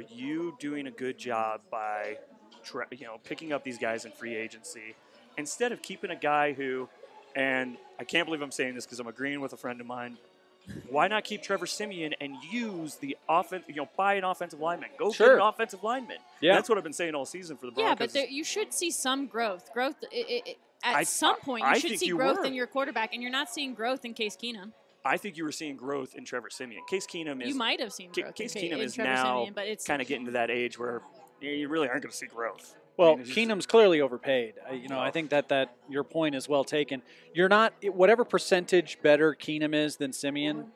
you doing a good job by picking up these guys in free agency instead of keeping a guy who, and I can't believe I'm saying this because I'm agreeing with a friend of mine, why not keep Trevor Siemian and use the offense, buy an offensive lineman. Go get an offensive lineman. Yeah. That's what I've been saying all season for the Broncos. Yeah, but you should see some growth. At some point, you should see growth in your quarterback, and you're not seeing growth in Case Keenum. I think you were seeing growth in Trevor Siemian. Case Keenum is. You might have seen growth. Case Keenum is Trevor now Siemian, but it's kind of getting to that age where you really aren't going to see growth. Well, Keenum's clearly overpaid. I think that your point is well taken. You're not whatever percentage better Keenum is than Siemian.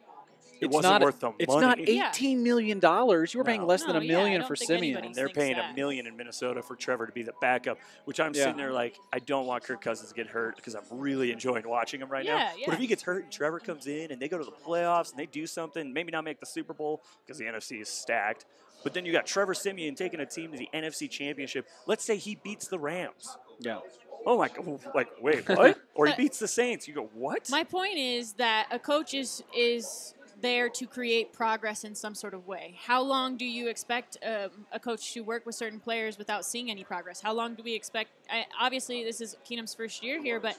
It wasn't worth the money. It's not $18 million. You were paying less than $1 million for Siemian. And they're paying $1 million in Minnesota for Trevor to be the backup, which I'm sitting there like, I don't want Kirk Cousins to get hurt because I'm really enjoying watching him right now. Yeah. But if he gets hurt and Trevor comes in and they go to the playoffs and they do something, maybe not make the Super Bowl because the NFC is stacked, but then you got Trevor Siemian taking a team to the NFC Championship. Let's say he beats the Rams. Yeah. Oh, my God. Like, wait, what? Or he beats the Saints. You go, what? My point is that a coach is there to create progress in some sort of way. How long do you expect a coach to work with certain players without seeing any progress? How long do we expect? Obviously, this is Keenum's first year here, but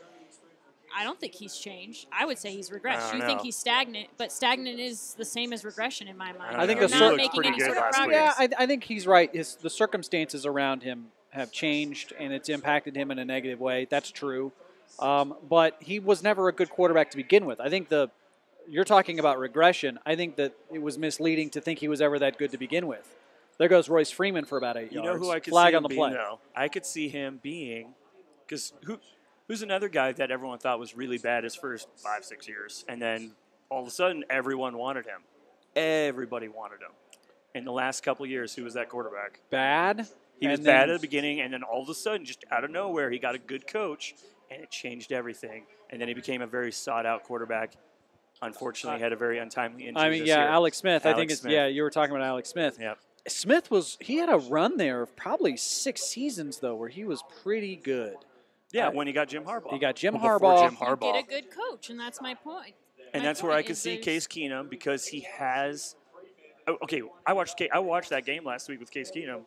I don't think he's changed. I would say he's regressed. You think he's stagnant, but stagnant is the same as regression in my mind. I think You're he not looked making pretty any good sort of last week. progress. Yeah, I think he's right. The circumstances around him have changed, and it's impacted him in a negative way. That's true. But he was never a good quarterback to begin with. I think you're talking about regression. I think that it was misleading to think he was ever that good to begin with. There goes Royce Freeman for about 8 yards. You know who I could Flag see on the him play. being, though? I could see him being, because who's another guy that everyone thought was really bad his first 5-6 years, and then all of a sudden everyone wanted him. Everybody wanted him. In the last couple of years, who was that quarterback? Bad. He was bad at the beginning, and then all of a sudden, just out of nowhere, he got a good coach, and it changed everything. And then he became a very sought-out quarterback. Unfortunately, had a very untimely injury this year. Alex Smith. Alex Smith. You were talking about Alex Smith. Yep. Smith he had a run there of probably 6 seasons, though, where he was pretty good. Yeah, when he got Jim Harbaugh. He got Jim Before Harbaugh. Jim Harbaugh. Get a good coach, and that's my point. And that's where I could see Case Keenum, because he has – okay, I watched that game last week with Case Keenum,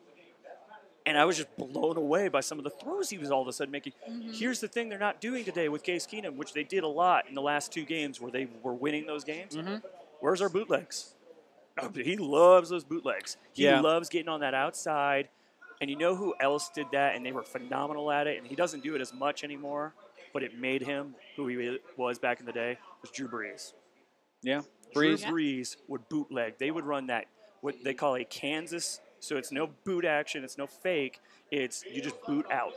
and I was just blown away by some of the throws he was all of a sudden making. Mm-hmm. Here's the thing they're not doing today with Case Keenum, which they did a lot in the last 2 games where they were winning those games. Mm-hmm. Where's our bootlegs? Oh, he loves those bootlegs. He loves getting on that outside. And you know who else did that, and they were phenomenal at it, and he doesn't do it as much anymore, but it made him who he was back in the day, was Drew Brees. Yeah. Drew Brees would bootleg. They would run that, what they call a Kansas. So it's no boot action. It's no fake. It's you just boot out.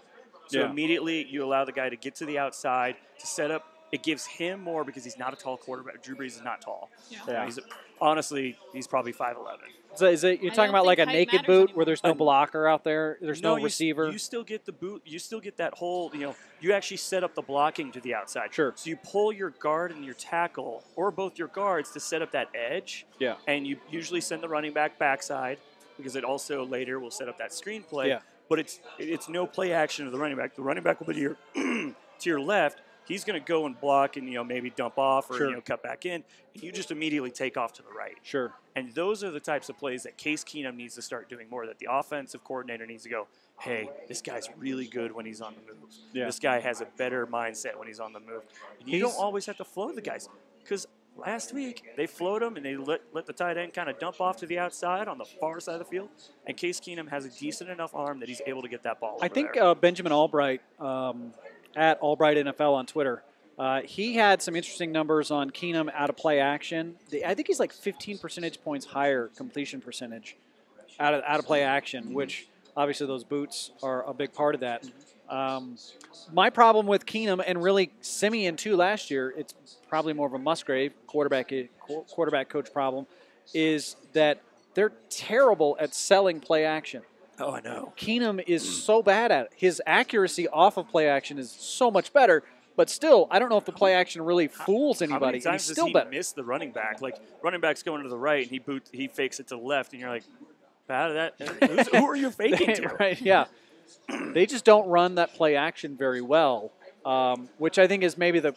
So immediately you allow the guy to get to the outside to set up. It gives him more because he's not a tall quarterback. Drew Brees is not tall. Yeah. Honestly, he's probably 5'11". So you're talking about like a naked boot where there's no blocker out there? There's no receiver? You still get the boot. You still get that whole, you actually set up the blocking to the outside. Sure. So you pull your guard and your tackle, or both your guards, to set up that edge. Yeah. And you usually send the running back backside, because it also later will set up that screen play. Yeah. But it's no play action of the running back. The running back will be to your left. He's going to go and block and, maybe dump off or, cut back in. And you just immediately take off to the right. Sure. And those are the types of plays that Case Keenum needs to start doing more, that the offensive coordinator needs to go, hey, this guy's really good when he's on the move. Yeah. This guy has a better mindset when he's on the move. And you don't always have to flow the guys, because last week they flowed him and they let the tight end kind of dump off to the outside on the far side of the field. And Case Keenum has a decent enough arm that he's able to get that ball over there. Benjamin Albright at Albright NFL on Twitter. He had some interesting numbers on Keenum out of play action. I think he's like 15 percentage points higher completion percentage out of play action, which obviously those boots are a big part of that. My problem with Keenum, and really Siemian too last year, it's probably more of a Musgrave quarterback coach problem, is that they're terrible at selling play action. Oh, I know. Keenum is so bad at it. His accuracy off of play action is so much better, but still, I don't know if the play action really fools anybody. How many times he's still does he miss the running back? Like, running back's going to the right, and he fakes it to the left, and you're like, how did that? Who are you faking to? Right, yeah. they just don't run that play action very well, which I think is maybe the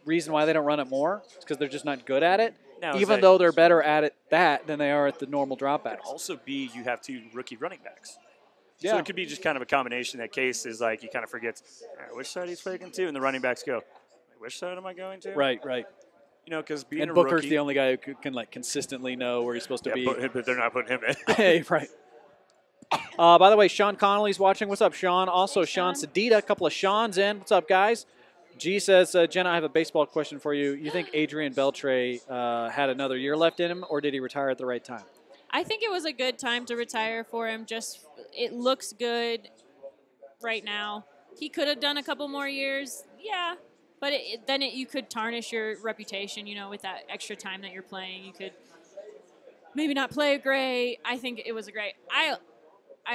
reason why they don't run it more. It's because they're just not good at it, even though they're better at it than they are at the normal dropbacks. Also, you have 2 rookie running backs. Yeah. So it could be just kind of a combination. That case is like he kind of forgets which side he's faking to, and the running backs go, which side am I going to? Right. You know, because being and a Booker's rookie, the only guy who can like consistently know where he's supposed to be. But they're not putting him in. Hey, right. By the way, Sean Connolly's watching. What's up, Sean? Also, Sean Sedita, a couple of Sean's in. What's up, guys? G says, Jenna, I have a baseball question for you. You think Adrian Beltre had another year left in him, or did he retire at the right time? I think it was a good time to retire for him. Just it looks good right now. He could have done a couple more years, yeah. But then you could tarnish your reputation, with that extra time that you're playing. You could maybe not play great. I think it was a great. I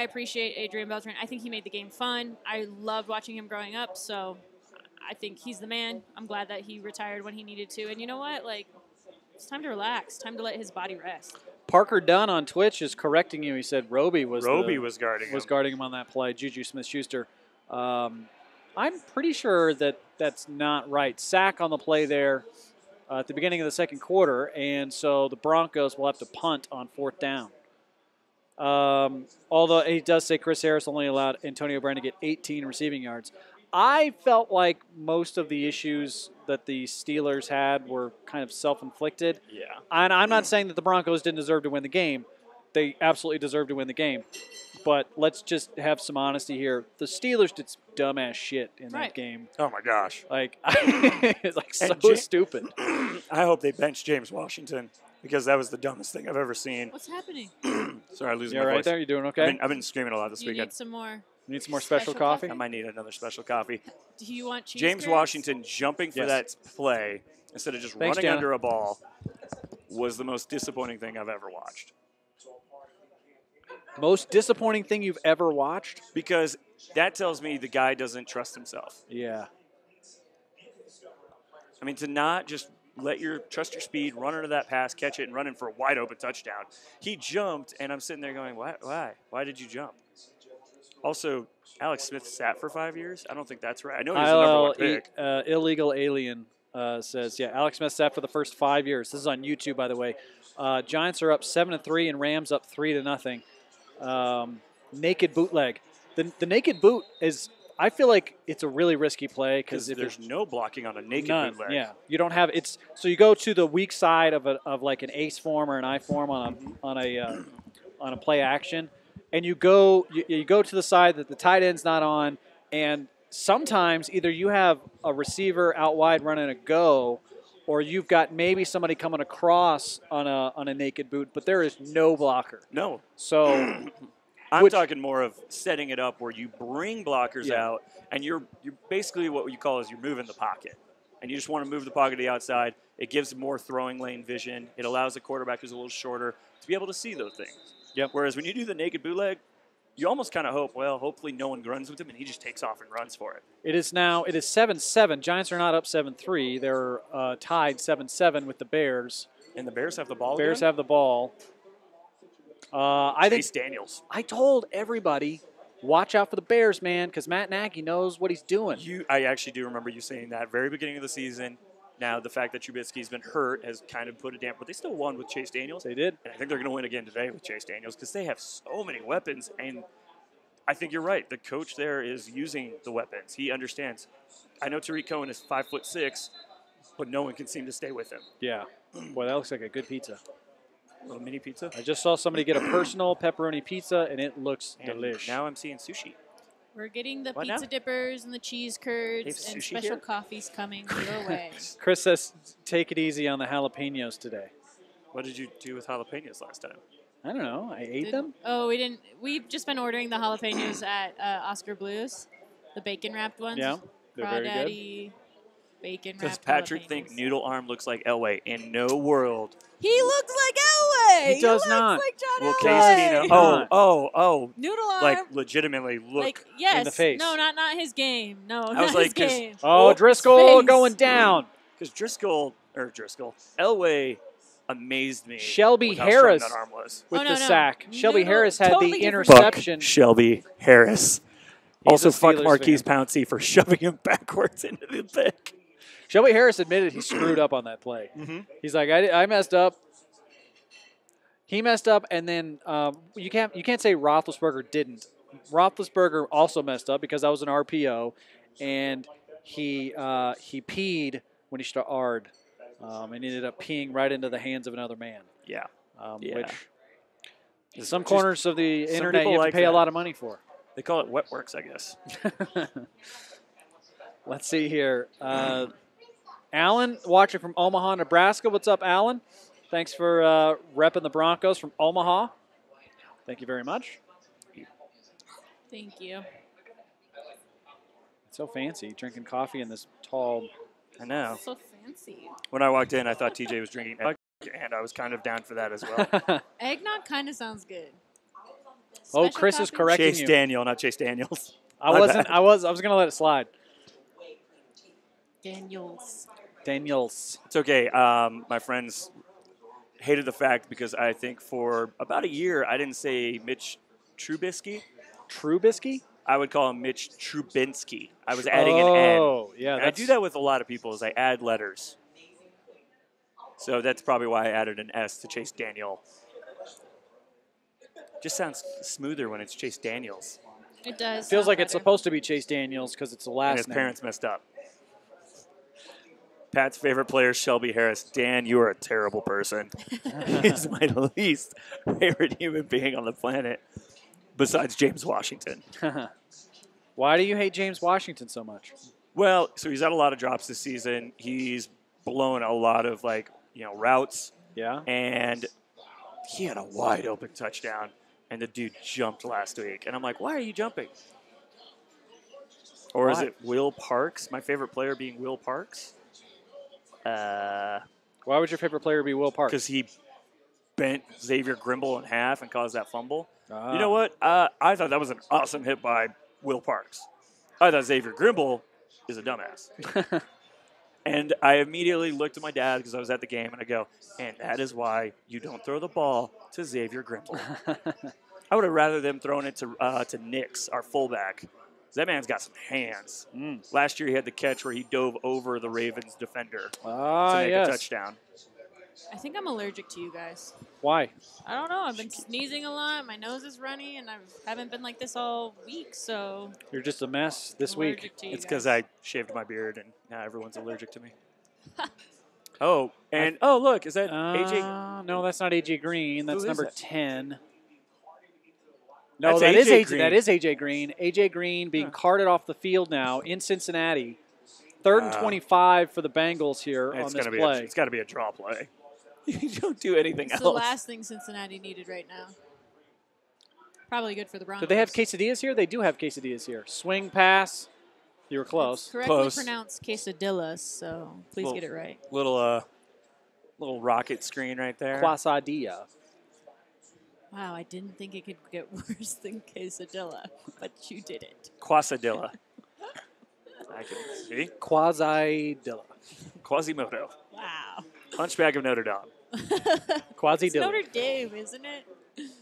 appreciate Adrian Beltran. I think he made the game fun. I loved watching him growing up, so I think he's the man. I'm glad that he retired when he needed to. And you know what? It's time to relax. Time to let his body rest. Parker Dunn on Twitch is correcting you. He said Roby was guarding him on that play. Juju Smith-Schuster. I'm pretty sure that's not right. Sack on the play there at the beginning of the second quarter, and so the Broncos will have to punt on 4th down. Although he does say Chris Harris only allowed Antonio Brown to get 18 receiving yards. I felt like most of the issues that the Steelers had were kind of self-inflicted. Yeah. And I'm not saying that the Broncos didn't deserve to win the game. They absolutely deserved to win the game. But let's just have some honesty here. The Steelers did some dumbass shit in that game. Oh, my gosh. It's so stupid. I hope they bench James Washington because that was the dumbest thing I've ever seen. What's happening? Sorry, I'm losing my voice. Right there? You doing okay? I've been screaming a lot this weekend. You need some more. You need some more special coffee? I might need another special coffee. Do you want cheese James curds? Washington jumping for that play instead of just running Jenna. under a ball was the most disappointing thing I've ever watched. Most disappointing thing you've ever watched? Because that tells me the guy doesn't trust himself. Yeah. I mean, to not just trust your speed, run under that pass, catch it, and run in for a wide open touchdown. He jumped, and I'm sitting there going, why? Why did you jump? Also, Alex Smith sat for 5 years. I don't think that's right. I know he was the number 1 pick. Illegal Alien says, Alex Smith sat for the first 5 years. This is on YouTube, by the way. Giants are up 7-3, and Rams up 3-0. Naked bootleg. The naked boot is, I feel like it's a really risky play because there's no blocking on a naked bootleg. Yeah, you don't have it's. So you go to the weak side of like an ace form or an I form on a play action, and you go to the side that the tight end's not on, and sometimes either you have a receiver out wide running a go, or you've got maybe somebody coming across on a naked boot, but there is no blocker. No. So I'm talking more of setting it up where you bring blockers out, and you're basically what you call you're moving the pocket. And you just want to move the pocket to the outside. It gives more throwing lane vision. It allows the quarterback who's a little shorter to be able to see those things. Yep. Whereas when you do the naked bootleg, you almost kind of hope, hopefully no one runs with him, and he just takes off and runs for it. It is 7-7. Giants are not up 7-3. They're tied 7-7 with the Bears. And the Bears have the ball Bears again? have the ball. I think Daniels. I told everybody, watch out for the Bears, man, because Matt Nagy knows what he's doing. I actually do remember you saying that very beginning of the season. Now, the fact that Trubisky's been hurt has kind of put a damper, but they still won with Chase Daniels. They did. And I think they're going to win again today with Chase Daniels because they have so many weapons. And I think you're right. The coach there is using the weapons. He understands. I know Tariq Cohen is 5'6", but no one can seem to stay with him. Yeah. Boy, that looks like a good pizza. A little mini pizza. I just saw somebody get a personal pepperoni pizza, and it looks delicious. Now I'm seeing sushi. We're getting the pizza dippers and the cheese curds and special coffees coming your way. Chris says, take it easy on the jalapenos today. What did you do with jalapenos last time? I don't know. I ate them. Oh, we didn't. We've just been ordering the jalapenos at Oscar Blues, the bacon wrapped ones. Yeah, they're very good. Bacon wrapped. Does Patrick think Noodle Arm looks like Elway? In no world. He looks like Elway. He does not. Like John Well, Elway. Case Keenum. Oh. Noodle Arm. Like legitimately look yes, in the face. No, not his game. No, I not was like, his game. Oh, Driscoll going down. Because Elway amazed me. Shelby with how Harris strong that arm was. with the sack. Noodle, Shelby Harris had totally the different. interception. Fuck Shelby Harris. Also, a fuck Steelers Marquise fan. Pouncey for shoving him backwards into the pick. Shelby Harris admitted he screwed up on that play. He's like, I messed up. He messed up, and then you can't say Roethlisberger didn't. Roethlisberger also messed up because that was an RPO, and he peed when he started, and ended up peeing right into the hands of another man. Yeah. Which some corners of the internet you have like to pay that. a lot of money for. They call it wet works, I guess. Let's see here. Alan, watching from Omaha, Nebraska. What's up, Alan? Thanks for repping the Broncos from Omaha. Thank you very much. Thank you. It's so fancy, drinking coffee in this tall. I know. So fancy. When I walked in, I thought TJ was drinking egg, and I was kind of down for that as well. Eggnog kind of sounds good. Oh, Special Chris is coffee? correcting Chase you. Daniel, not Chase Daniels. I My wasn't. bad. I was going to let it slide. Daniels. Daniels. It's okay. My friends hated the fact because I think for about a year I didn't say Mitch Trubisky. Trubisky? I would call him Mitch Trubinsky. I was adding an N. Oh, yeah. And I do that with a lot of people is I add letters. So that's probably why I added an S to Chase Daniel. Just sounds smoother when it's Chase Daniels. It does. Feels sound like it's better. supposed to be Chase Daniels because it's the last And his name. parents messed up. Pat's favorite player, Shelby Harris. Dan, you are a terrible person. He's my least favorite human being on the planet, besides James Washington. Why do you hate James Washington so much? Well, so he's had a lot of drops this season. He's blown a lot of routes, Yeah. and he had a wide open touchdown, and the dude jumped last week. And I'm like, why are you jumping? Or is Why? it Will Parks? My favorite player being Will Parks. Why would your favorite player be Will Parks? Because he bent Xavier Grimble in half and caused that fumble. Ah. You know what? I thought that was an awesome hit by Will Parks. I thought Xavier Grimble is a dumbass. And I immediately looked at my dad because I was at the game, and I go, and that is why you don't throw the ball to Xavier Grimble. I would have rather them thrown it to Nix, our fullback. That man's got some hands. Last year he had the catch where he dove over the Ravens defender to make a touchdown. I think I'm allergic to you guys. Why? I don't know. I've been sneezing a lot. My nose is runny, and I haven't been like this all week. So You're just a mess this week. allergic to you It's because guys. I shaved my beard, and now everyone's allergic to me. Look, is that AJ? No, that's not AJ Green. That's Who is number that? 10. No, That's that is AJ AJ. Green. That is AJ Green. AJ Green being carted off the field now in Cincinnati. 3rd and 25 for the Bengals here on this play. It's got to be a draw play. You don't do anything It's else. the last thing Cincinnati needed right now. Probably good for the Broncos. Do they have quesadillas here? They do have quesadillas here. Swing pass. You were close. It's correctly Close. pronounced quesadillas, so please get it right. Little rocket screen right there. Quesadilla. Wow, I didn't think it could get worse than quesadilla, but you did it. Quesadilla. I can see. Quasidilla. Quasimodo. Wow. Hunchback of Notre Dame. It's Quasidilla. Notre Dame, isn't it?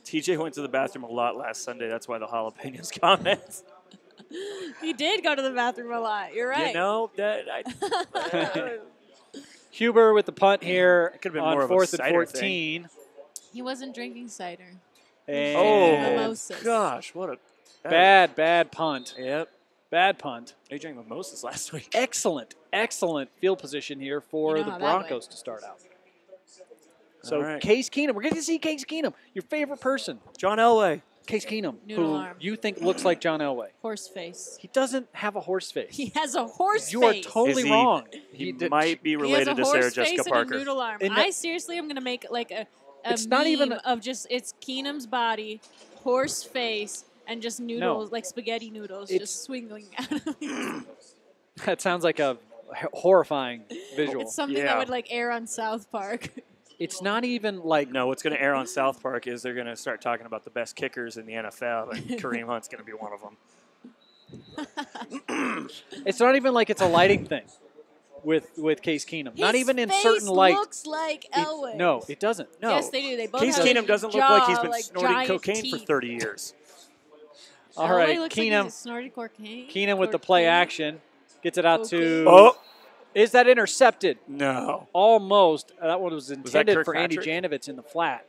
TJ went to the bathroom a lot last Sunday. That's why the jalapenos comments. He did go to the bathroom a lot. You're right. You know, that Huber with the punt here could've been on more of a 4th and cider 14. He wasn't drinking cider. And Mimosas. gosh, what a bad punt. Yep. Bad punt. They drank mimosas last week. Excellent field position here for You know the how that Broncos to start out. So All right. Case Keenum, we're getting to see Case Keenum, your favorite person. John Elway. Case Keenum, Noodle who arm. you think looks like John Elway. Horse face. He doesn't have a horse face. He has a horse You are face. totally Is he- wrong. He did- might be He has related a to Sarah horse face Jessica and Parker. a noodle arm. And I seriously am going to make like a It's meme not even- of just it's Keenum's body, horse face, and just noodles, like spaghetti noodles, It's- just swinging out of him. That sounds like a horrifying visual. It's something Yeah. that would like air on South Park. It's not even like No, what's going to air on South Park is they're going to start talking about the best kickers in the NFL, and Kareem Hunt's going to be one of them. it's not even like it's a lighting thing with Case Keenum. Not His even in face certain light. looks like Elway. No, it doesn't. No. Yes, they do. They both Case have Keenum doesn't look jaw, like he's been snorting giant cocaine for teeth. 30 years. All right, looks Keenum. like snorted cocaine. Keenum with the play action. Gets it out to. Oh. Is that intercepted? No. Almost. That one was intended for Kirkpatrick? Andy Janovitz in the flat.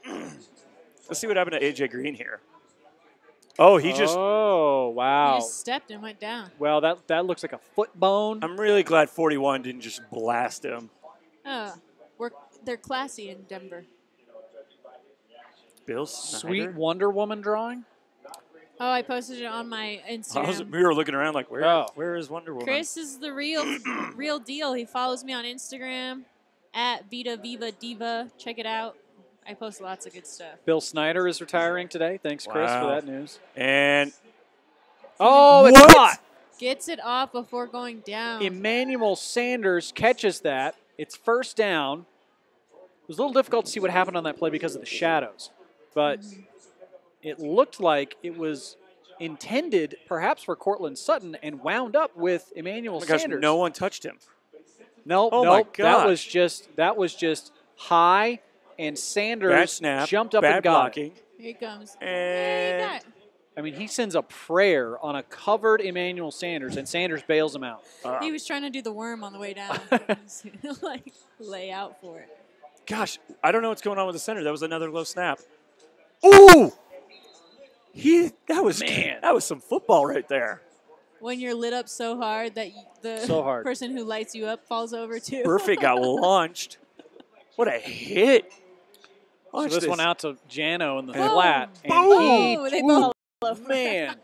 Let's see what happened to A.J. Green here. Oh, he just. Oh, wow. He just stepped and went down. Well, that looks like a foot bone. I'm really glad 41 didn't just blast him. They're classy in Denver. Bill Sweet Snyder? Wonder Woman drawing. Oh, I posted it on my Instagram. We were looking around like, where is Wonder Woman? Chris is the real deal. He follows me on Instagram at Vita Viva Diva. Check it out. I post lots of good stuff. Bill Snyder is retiring today. Thanks, Chris, for that news. And it's caught. Gets it off before going down. Emmanuel Sanders catches that. It's first down. It was a little difficult to see what happened on that play because of the shadows, but it looked like it was intended perhaps for Cortland Sutton and wound up with Emmanuel Sanders. No one touched him. No, that was just high, and Sanders jumped up and got blocking. it. Here he comes. And I mean, he sends a prayer on a covered Emmanuel Sanders, and Sanders bails him out. He was trying to do the worm on the way down. Like, lay out for it. Gosh, I don't know what's going on with the center. That was another low snap. Ooh! That was some football right there. When you're lit up so hard that the person who lights you up falls over too. Perfect got launched. What a hit. So this one out to Jano in the Boom. flat. Boom. They both man.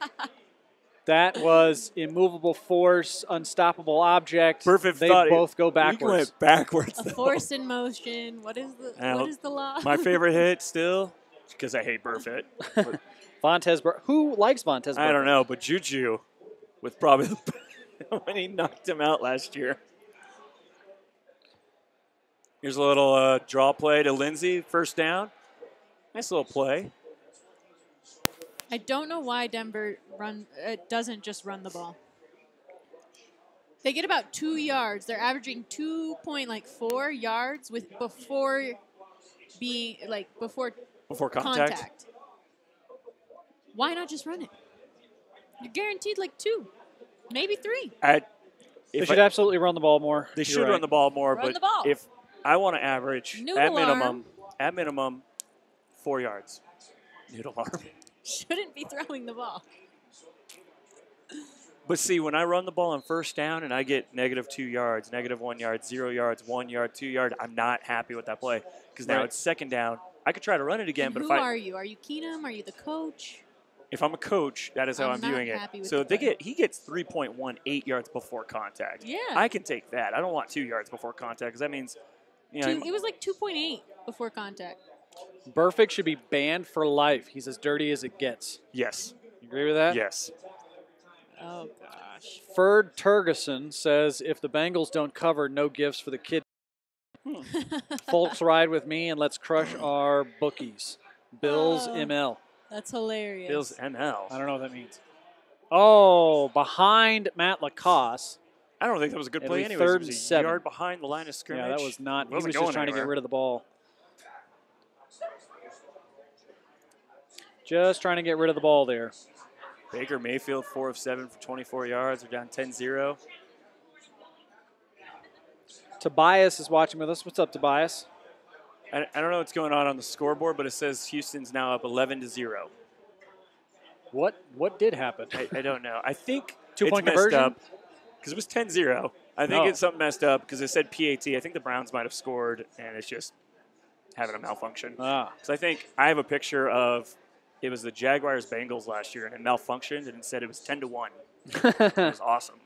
That was immovable force, unstoppable object. Perfect. They both go backwards. He went backwards. A force in motion. What is the law? My favorite hit still, because I hate Burfitt. Vontez, who likes Vontez? I don't know, but Juju, with probably when he knocked him out last year. Here's a little draw play to Lindsey, first down. Nice little play. I don't know why Denver doesn't just run the ball. They get about 2 yards. They're averaging 2.4 yards before contact. Why not just run it? You're guaranteed 2, maybe 3. They should absolutely run the ball more. They should run the ball more, Run but the ball. if I want to average at minimum 4 yards. Noodle arm. Shouldn't be throwing the ball. But see, when I run the ball on first down and I get -2 yards, -1 yard, 0 yards, 1 yard, 2 yard, I'm not happy with that play because now it's second down. I could try to run it again, and but who are you? Are you Keenum? Are you the coach? If I'm a coach, that is how I'm viewing it. So he gets 3.18 yards before contact. Yeah. I can take that. I don't want 2 yards before contact because that means, it was 2.8 before contact. Burfict should be banned for life. He's as dirty as it gets. Yes. You agree with that? Yes. Oh, gosh. Ferd Turgeson says, if the Bengals don't cover, no gifts for the kid. Folks, ride with me and let's crush our bookies. Bills ML. That's hilarious. Bills ML. I don't know what that means. Oh, behind Matt Lacoste. I don't think that was a good play anyway. Third It and was a 7. yard behind the line of scrimmage. Yeah, that was not. He was just trying to get rid of the ball. Just trying to get rid of the ball there. Baker Mayfield, 4 of 7 for 24 yards. We're down 10-0. Tobias is watching with us. What's up, Tobias? I don't know what's going on the scoreboard, but it says Houston's now up 11-0. What did happen? I don't know. I think 2-point it's conversion? messed up because it was 10-0. I think it's something messed up because it said PAT. I think the Browns might have scored, and it's just having a malfunction. So I think I have a picture of it was the Jaguars-Bengals last year, and it malfunctioned, and it said it was 10-1. It was awesome.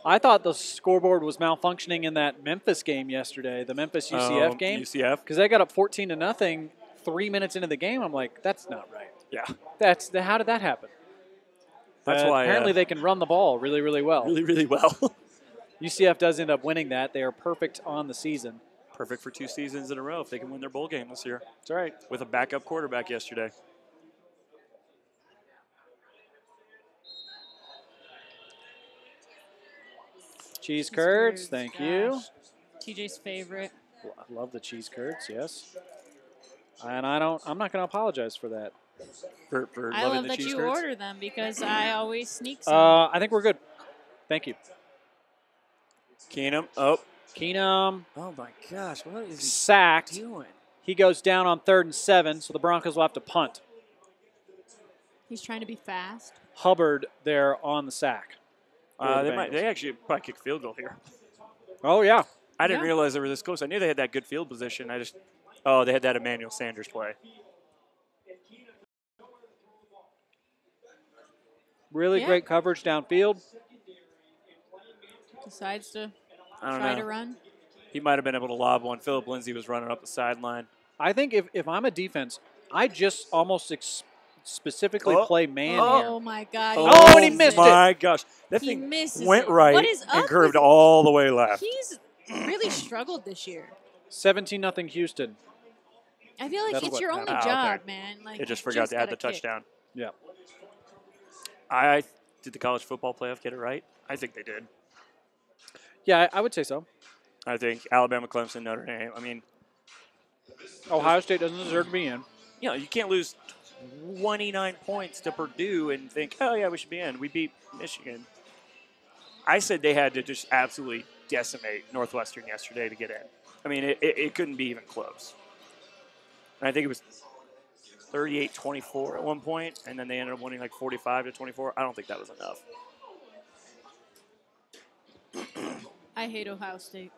I thought the scoreboard was malfunctioning in that Memphis game yesterday, the Memphis-UCF game. UCF? Because they got up 14-0 3 minutes into the game. I'm like, that's not right. Yeah. How did that happen? That's why. Apparently they can run the ball really, really well. Really, really well. UCF does end up winning that. They are perfect on the season. Perfect for 2 seasons in a row if they can win their bowl game this year. That's right. With a backup quarterback yesterday. Cheese curds, thank you. TJ's favorite. I love the cheese curds, yes. And I'm not going to apologize for that. For I loving love the that cheese you curds? order them because I always sneak some. I think we're good. Thank you. Keenum. Oh. Keenum. Oh, my gosh. What is he sacked. doing? He goes down on 3rd and 7, so the Broncos will have to punt. He's trying to be fast. Hubbard there on the sack. They actually probably kick field goal here. Oh, yeah. I didn't realize they were this close. I knew they had that good field position. They had that Emmanuel Sanders play. Really great coverage downfield. Decides to I don't try know. to run. He might have been able to lob one. Philip Lindsay was running up the sideline. I think if I'm a defense, I just almost specifically play man here. Oh, my God. Oh, and he missed it. Oh, my gosh. That He thing misses went it. right What is and up curved with- all the way left. He's really struggled this year. 17-0 Houston. I feel like That's it's your your only okay. job, man. Like, It just you forgot to add the gotta kick. touchdown. Yeah. Did the college football playoff get it right? I think they did. Yeah, I would say so. I think Alabama, Clemson, Notre Dame. I mean, Ohio State doesn't deserve to be in. you can't lose 29 points to Purdue and think, oh, yeah, we should be in. We beat Michigan. I said they had to just absolutely decimate Northwestern yesterday to get in. I mean, it couldn't be even close. And I think it was 38-24 at one point, and then they ended up winning like 45-24. I don't think that was enough. I hate Ohio State.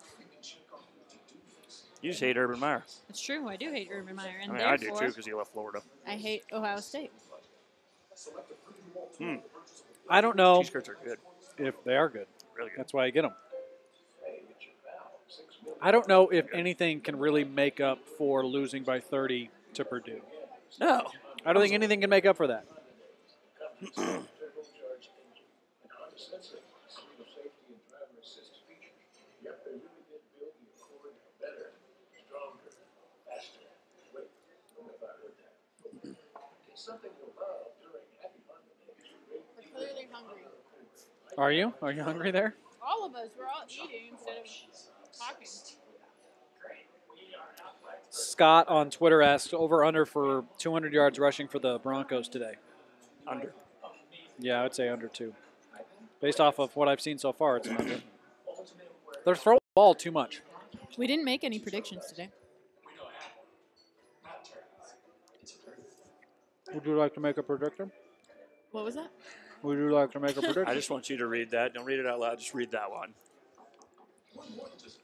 You just hate Urban Meyer. It's true. I do hate Urban Meyer. And I do therefore, too because he left Florida. I hate Ohio State. I don't know Cheese curds are good. if they are good. Really good. That's why I get them. I don't know if anything can really make up for losing by 30 to Purdue. No. I don't think anything can make up for that. We're clearly hungry. Are you? Are you hungry there? All of us. We're all eating instead of talking. Scott on Twitter asks, over-under for 200 yards rushing for the Broncos today. Under. Yeah, I would say under 2. Based off of what I've seen so far, it's an under. They're throwing the ball too much. We didn't make any predictions today. Would you like to make a prediction? What was that? Would you like to make a prediction? I just want you to read that. Don't read it out loud. Just read that one.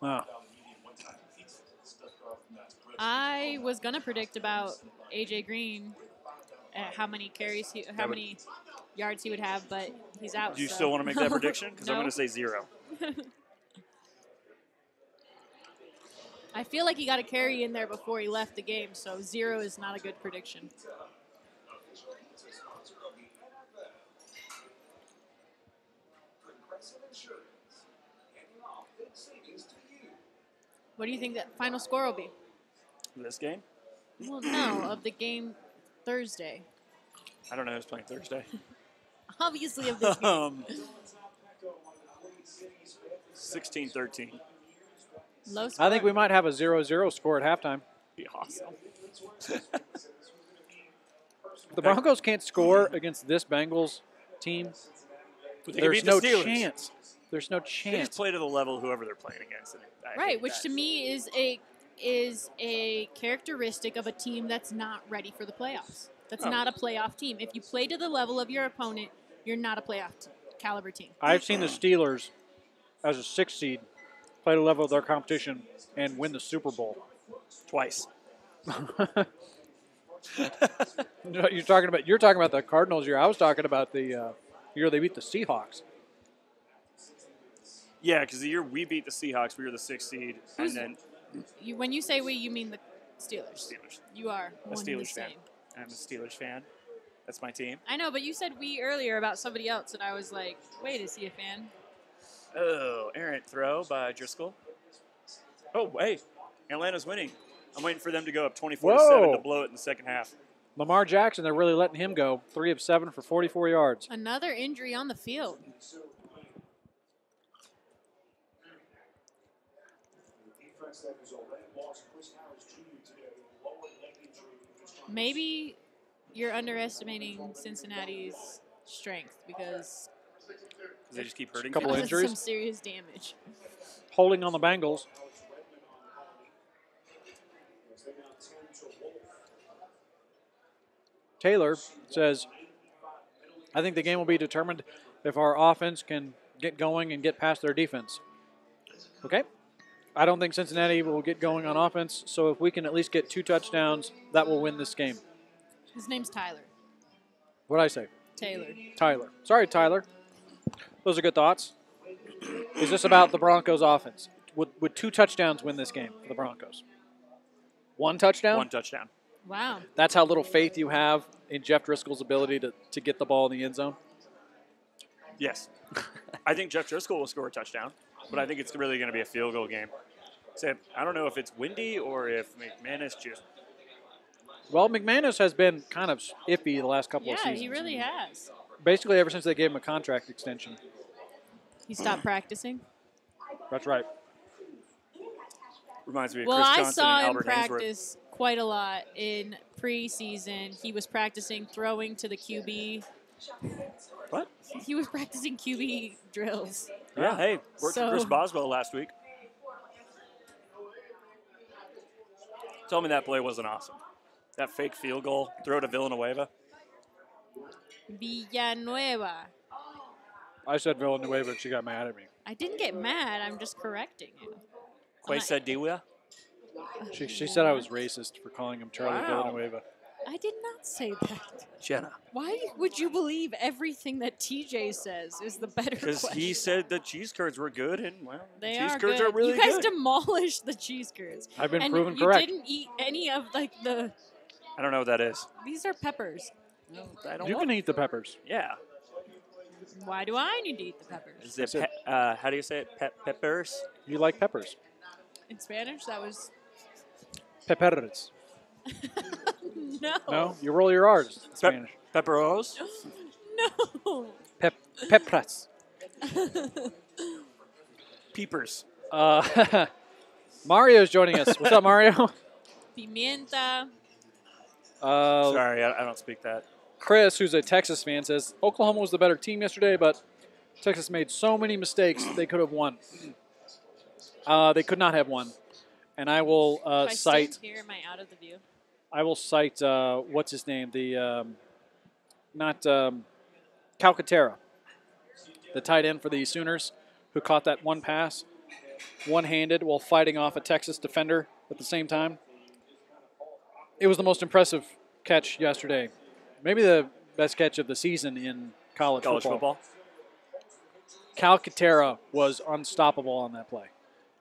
Ah. I was gonna predict about AJ Green, how many yards he would have, but he's out. Do you so. still want to make that prediction? Because I'm No. going to say 0. I feel like he got a carry in there before he left the game, so 0 is not a good prediction. What do you think that final score will be? This game? Well, no, of the game Thursday. I don't know who's playing Thursday. Obviously of this game. 16-13. Low score. I think we might have a 0-0 score at halftime. Be awesome. If the Broncos can't score against this Bengals team, But they can there's beat the no Steelers. chance. There's no They just chance. play to the level whoever they're playing against. And I Right, hate which that. to me is a characteristic of a team that's not ready for the playoffs. That's Oh. not a playoff team. If you play to the level of your opponent, you're not a playoff caliber team. I've seen the Steelers as a 6 seed play the level of their competition and win the Super Bowl. Twice. You're talking about the Cardinals year. I was talking about the year they beat the Seahawks. Yeah, because the year we beat the Seahawks, we were the 6th seed. Who's- And then When you say we, you mean the Steelers. Steelers. You are A one and the Steelers fan. same. I'm a Steelers fan. That's my team. I know, but you said we earlier about somebody else, and I was like, wait, is he a fan? Oh, errant throw by Driscoll. Oh, hey, Atlanta's winning. I'm waiting for them to go up 24-7 to blow it in the second half. Lamar Jackson, they're really letting him go. 3 of 7 for 44 yards. Another injury on the field. Maybe you're underestimating Cincinnati's strength because they just keep hurting. A couple causing injuries. some serious damage. Holding on the Bengals. Taylor says, I think the game will be determined if our offense can get going and get past their defense. Okay. I don't think Cincinnati will get going on offense, so if we can at least get 2 touchdowns, that will win this game. His name's Tyler. What did I say? Taylor. Tyler. Sorry, Tyler. Those are good thoughts. Is this about the Broncos offense? Would 2 touchdowns win this game for the Broncos? 1 touchdown? 1 touchdown. Wow. That's how little faith you have in Jeff Driscoll's ability to get the ball in the end zone? Yes. I think Jeff Driscoll will score a touchdown, but I think it's really going to be a field goal game. Except I don't know if it's windy or if McManus just... Well, McManus has been kind of iffy the last couple of seasons. Yeah, he really has. Basically ever since they gave him a contract extension. He stopped practicing. That's right. Reminds me of Well, Chris I Johnson saw and him Albert Hainsworth. practice quite a lot in preseason. He was practicing throwing to the QB. What? He was practicing QB drills. Yeah, hey, worked So- for Chris Boswell last week. Tell me that play wasn't awesome. That fake field goal, throw to Villanueva. Villanueva. I said Villanueva, but she got mad at me. I didn't get mad. I'm just correcting you. Quesadilla. She said I was racist for calling him Charlie Wow. Villanueva. I did not say that. Jena. Why would you believe everything that TJ says is the better Because question? he said the cheese curds were good, and, well, They cheese are curds good. are really you guys good. demolished the cheese curds. I've been and proven you correct. didn't eat any of the. I don't know what that is. These are peppers. I don't You know. can eat the peppers. Yeah. Why do I need to eat the peppers? Is it how do you say it? Peppers? You like peppers. In Spanish, that was Peppers. no. No? You roll your R's in Spanish. Pepperos? No. Peppers. Peepers. Mario's joining us. What's up, Mario? Pimienta. Sorry, I don't speak that. Chris, who's a Texas fan, says Oklahoma was the better team yesterday, but Texas made so many mistakes they could have won. They could not have won. And I will If I cite. stand here, am I out of the view? I will cite what's his name? The Calcaterra, the tight end for the Sooners, who caught that one pass, one-handed while fighting off a Texas defender at the same time. It was the most impressive catch yesterday. Maybe the best catch of the season in college football. Calcaterra was unstoppable on that play.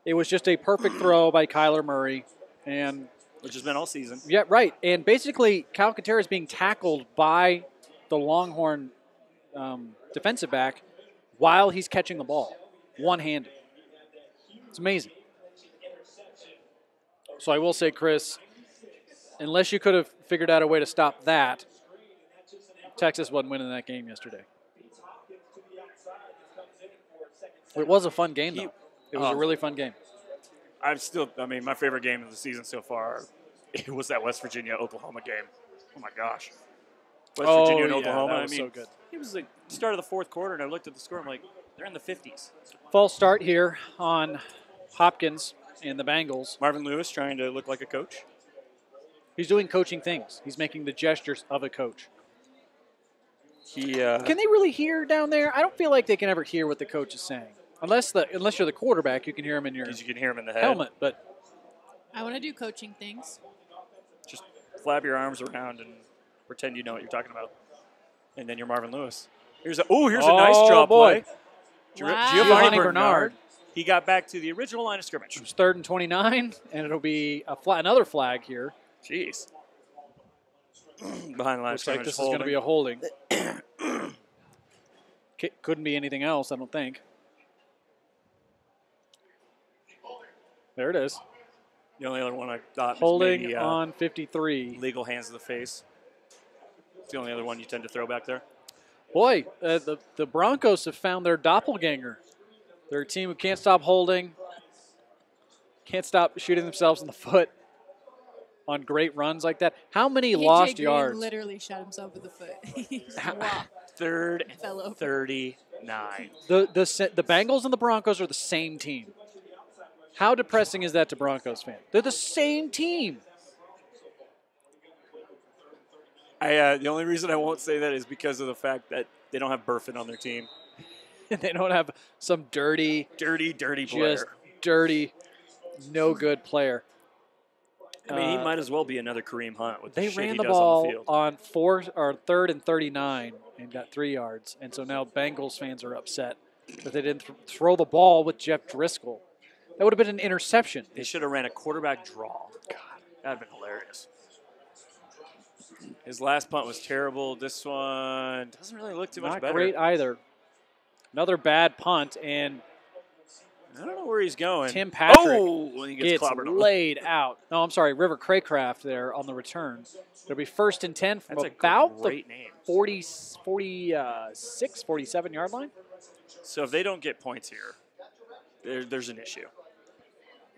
It was just a perfect throw by Kyler Murray, and Which has been all season. yeah, right. And basically, Calcaterra is being tackled by the Longhorn defensive back while he's catching the ball, one-handed. It's amazing. So I will say, Chris, unless you could have figured out a way to stop that, Texas wasn't winning that game yesterday. It was a fun game, though. It was a really fun game. My favorite game of the season so far, it was that West Virginia-Oklahoma game. Oh, my gosh. West Virginia and Oklahoma. that was so good. It was the start of the fourth quarter, and I looked at the score. I'm like, they're in the 50s. False start here on Hopkins and the Bengals. Marvin Lewis trying to look like a coach. He's doing coaching things. He's making the gestures of a coach. He Can they really hear down there? I don't feel like they can ever hear what the coach is saying. Unless you're the quarterback, you can hear him in your you can hear him in the head. helmet. But I want to do coaching things. Just flap your arms around and pretend you know what you're talking about. And then you're Marvin Lewis. Here's a nice drop boy. play. Wow. Giovanni Bernard. He got back to the original line of scrimmage. It's 3rd and 29, and it'll be another flag here. Jeez. Behind the line of Looks like scrimmage. this is going to be a holding. Couldn't be anything else, I don't think. There it is. The only other one I thought was Holding maybe, on 53. legal hands to the face. It's the only other one you tend to throw back there. Boy, the Broncos have found their doppelganger. They're a team who can't stop holding, can't stop shooting themselves in the foot. on great runs like that. How many AJ lost Green yards? literally shot himself with the foot. He just walked. Third and Fell over. 39. The Bengals and the Broncos are the same team. How depressing is that to Broncos fans? They're the same team. The only reason I won't say that is because of the fact that they don't have Burfin on their team. They don't have some dirty Dirty just player. dirty, no good player. I mean, he might as well be another Kareem Hunt with the They shit ran he the does ball on the field. on 3rd and 39 and got 3 yards. And so now Bengals fans are upset that they didn't throw the ball with Jeff Driscoll. That would have been an interception. They should have ran a quarterback draw. God, that would have been hilarious. His last punt was terrible. This one doesn't really look too much better. Not great either. Another bad punt, and I don't know where he's going. Tim Patrick when he gets clobbered on laid out. No, I'm sorry, River Craycraft there on the return. It'll be 1st and 10 from That's about a great the name. 46, 47-yard line. So if they don't get points here, there's an issue.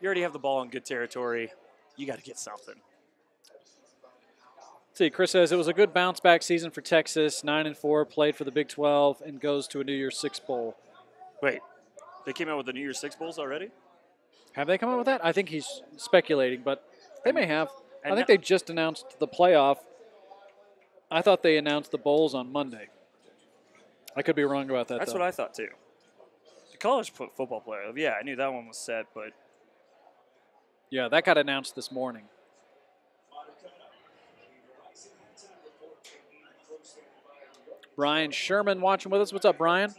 You already have the ball in good territory. You got to get something. Let's see, Chris says it was a good bounce-back season for Texas. 9-4, played for the Big 12, and goes to a New Year's Six Bowl. Wait, they came out with the New Year's Six Bowls already? Have they come out with that? I think he's speculating, but they may have. And I think they just announced the playoff. I thought they announced the bowls on Monday. I could be wrong about that, That's though. what I thought, too. The college football player, yeah, I knew that one was set, but Yeah, that got announced this morning. Brian Sherman watching with us. What's up, Brian?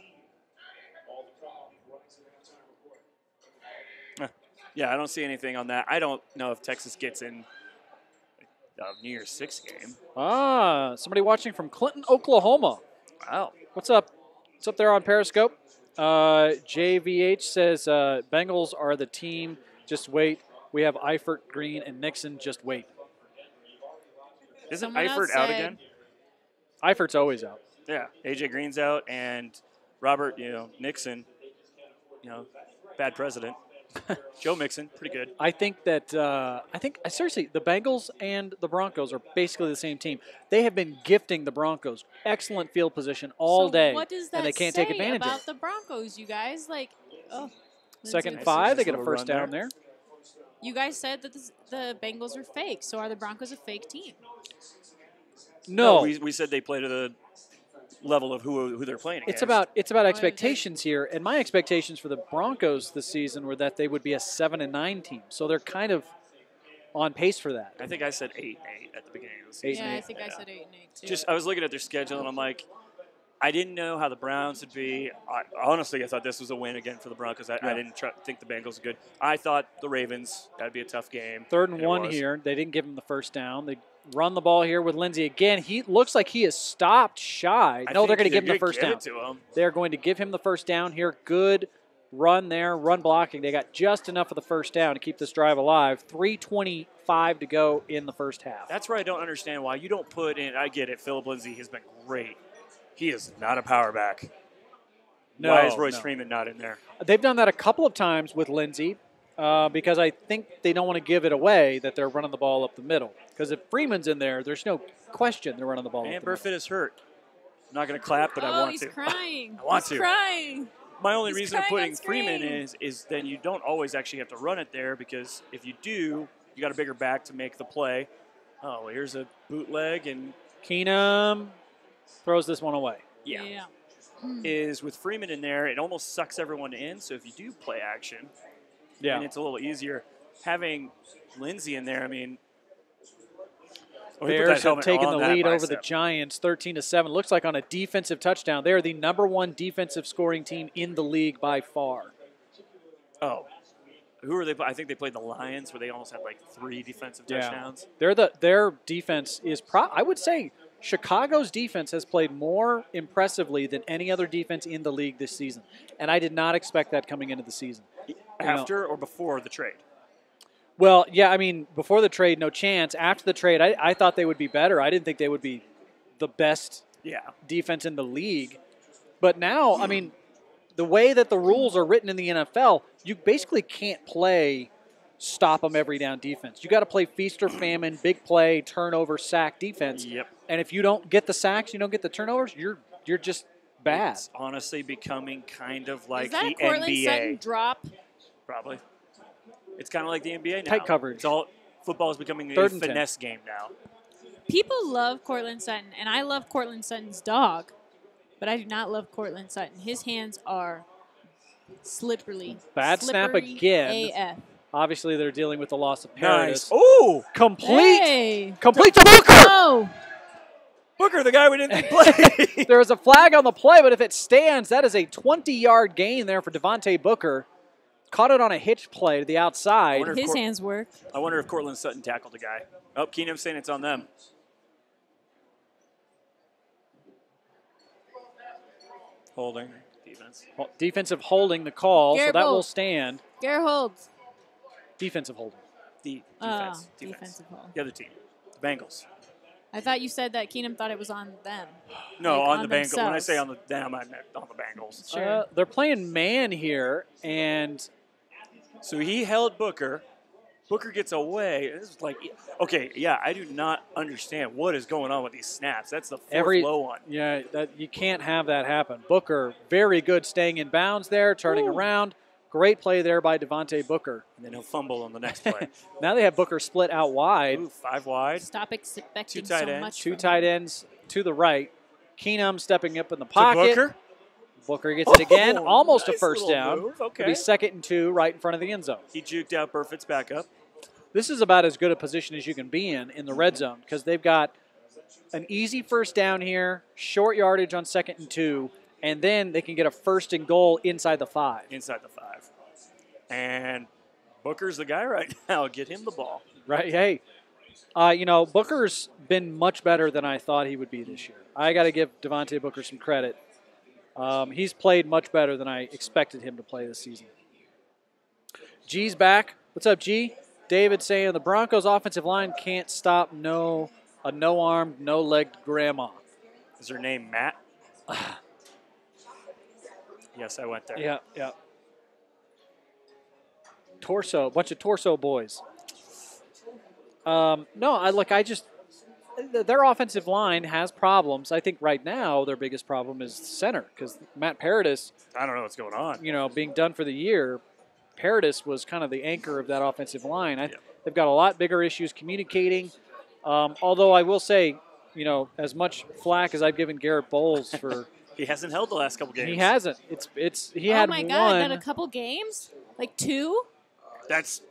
yeah, I don't see anything on that. I don't know if Texas gets in New Year's Six game. Somebody watching from Clinton, Oklahoma. Wow. What's up? What's up there on Periscope? JVH says Bengals are the team. Just wait. We have Eifert, Green, and Nixon. Just wait. Isn't Someone else Eifert out said- again? Eifert's always out. Yeah, AJ Green's out, and Robert, Nixon, bad president. Joe Mixon, pretty good. I think that seriously, the Bengals and the Broncos are basically the same team. They have been gifting the Broncos excellent field position all So day, what does that and they can't say take advantage about of it. the Broncos, you guys? Like, Second and Lindsay, 5, they Just get a a first run down there. You guys said that the Bengals are fake, so are the Broncos a fake team? No, we said they play to the level of who they're playing against. it's about expectations here, and my expectations for the Broncos this season were that they would be a 7-9 team. So they're kind of on pace for that. I think I said 8-8 at the beginning of the season. Yeah, I think I said 8-8 too. I was looking at their schedule, and I'm like, I didn't know how the Browns would be. Honestly, I thought this was a win again for the Broncos. I didn't think the Bengals were good. I thought the Ravens, that'd be a tough game. 3rd and It 1 was. here. They didn't give him the first down. They run the ball here with Lindsey again. He looks like he has stopped shy. I No, they're think going to give him the gonna first give down. it to him. They're going to give him the first down here. Good run there, run blocking. They got just enough of the first down to keep this drive alive. 3:25 to go in the first half. That's where I don't understand why you don't put in. I get it. Philip Lindsay has been great. He is not a power back. No, Why is Royce no. Freeman not in there? They've done that a couple of times with Lindsey because I think they don't want to give it away that they're running the ball up the middle. Because if Freeman's in there, there's no question they're running the ball up And the middle. Burfitt is hurt. I'm not going to clap, but I want he's to. crying. I want he's to. crying. My only He's reason of crying putting on Freeman screen. is then you don't always actually have to run it there because if you do, you got a bigger back to make the play. Oh, well, here's a bootleg, and Keenum throws this one away. yeah. Is with Freeman in there, it almost sucks everyone in. So if you do play action, Yeah. and it's a little easier. Having Lindsey in there, I mean, he put that Bears have helmet taken on the that lead over the bicep. Giants 13-7. Looks like on a defensive touchdown. They are the #1 defensive scoring team in the league by far. Oh. Who are they? I think they played the Lions, where they almost had like 3 defensive touchdowns. Their defense is I would say Chicago's defense has played more impressively than any other defense in the league this season. And I did not expect that coming into the season. After or before the trade? Well, yeah, I mean, before the trade, no chance. After the trade, I thought they would be better. I didn't think they would be the best defense in the league. But now, I mean, the way that the rules are written in the NFL, you basically can't play stop them every down defense. You got to play feast or famine, big play, turnover, sack defense. Yep. And if you don't get the sacks, you don't get the turnovers, you're just bad. It's honestly becoming kind of like Is that the a Cortland NBA. Sutton drop? Probably. It's kind of like the NBA now. Tight coverage. It's all football is becoming a 3rd and 10. finesse game now. People love Cortland Sutton, and I love Cortland Sutton's dog, but I do not love Cortland Sutton. His hands are slippery. Bad snap Slippery again. AF. Obviously, they're dealing with the loss of Paradis. Nice. Ooh! Complete. Hey. Complete to Booker. Oh, Booker, the guy we didn't think played. There is a flag on the play, but if it stands, that is a 20-yard gain there for Devontae Booker. Caught it on a hitch play to the outside. his hands work. I wonder if Cortland Sutton tackled the guy. Oh, Keenum's saying it's on them. Holding. Defense. Well, defensive holding the call, so Garrett that will Bowles. stand. Garrett Holds. Defensive holding. Defense. Defensive hold. The other team. The Bengals. I thought you said that Keenum thought it was on them. No, Like on on the Bengals. When I themselves. say on the them, I meant on the Bengals. Sure. They're playing man here, and So he held Booker. Booker gets away. This is like, okay, yeah, I do not understand what is going on with these snaps. That's the fourth low one. Yeah, you can't have that happen. Booker, very good staying in bounds there, turning around. Great play there by Devontae Booker. And then he'll fumble on the next play. Now they have Booker split out wide. Ooh, 5 wide. Stop expecting Two tight so ends. much. Two from tight him. ends to the right. Keenum stepping up in the To pocket. Booker. Booker gets it again. Oh, Almost a nice first little down. move. Okay. It'll be 2nd and 2 right in front of the end zone. He juked out Burfitt's backup. This is about as good a position as you can be in the red zone because they've got an easy first down here, short yardage on 2nd and 2, and then they can get a 1st and goal inside the 5. Inside the 5. And Booker's the guy right now. Get him the ball. Right? Hey, Booker's been much better than I thought he would be this year. I got to give Devontae Booker some credit. He's played much better than I expected him to play this season. G's back. What's up, G? David saying the Broncos offensive line can't stop a no-armed, no-legged grandma. Is her name Matt? Yes, I went there. Yeah. Bunch of torso boys. Their offensive line has problems. I think right now their biggest problem is center because Matt Paradis, I don't know what's going on. being done for the year, Paradis was kind of the anchor of that offensive line. They've got a lot bigger issues communicating. Although I will say, as much flack as I've given Garrett Bowles for, He hasn't held the last couple games. he hasn't. He had Oh my one. God! Not a couple games, like 2.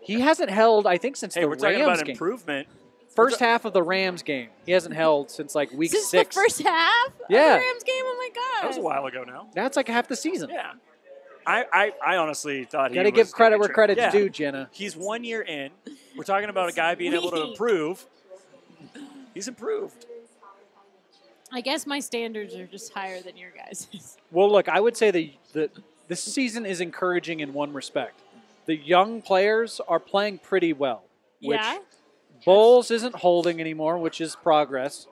He hasn't held, I think, since Hey, the we're Rams talking about game. improvement. First half of the Rams game. He hasn't held since like week Since 6. the first half Yeah. of the Rams game. Oh my God! That was a while ago now. That's like half the season. Yeah. I honestly thought he Got to was give credit gonna where be credit's yeah. due, Jenna. He's 1 year in. We're talking about a guy being able to Wait. improve. He's improved. I guess my standards are just higher than your guys'. Well, look, I would say this season is encouraging in one respect. The young players are playing pretty well. Which Yeah. Bowles isn't holding anymore, which is progress.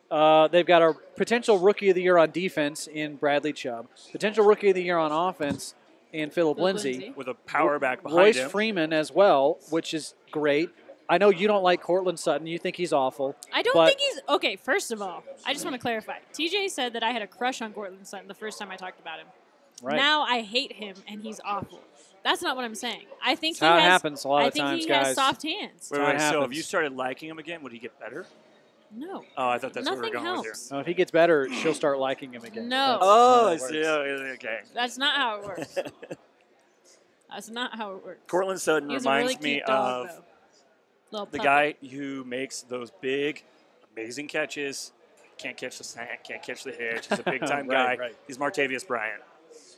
They've got a potential rookie of the year on defense in Bradley Chubb. Potential rookie of the year on offense in Philip Lindsay. With a power back behind Royce him. Freeman as well, which is great. I know you don't like Cortland Sutton. You think he's awful. I don't but think he's okay. First of all, I just want to clarify. TJ said that I had a crush on Cortland Sutton the first time I talked about him. Right. Now I hate him and he's awful. That's not what I'm saying. I think That's how it has, happens a lot I of think times, he guys. has soft hands. Wait, how it so if happens. you started liking him again, would he get better? No. Oh, I thought that's where Nothing we were going helps. with here. If he gets better, she'll start liking him again. No. Oh, I That's how it see. works. Oh, okay. That's not how it works. That's not how it works. Cortland Sutton He's a reminds really me cute dog, of though. Little the puppy. guy who makes those big, amazing catches. Can't catch the snack, can't catch the hitch. He's a big-time Right, guy. right. He's Martavius Bryant.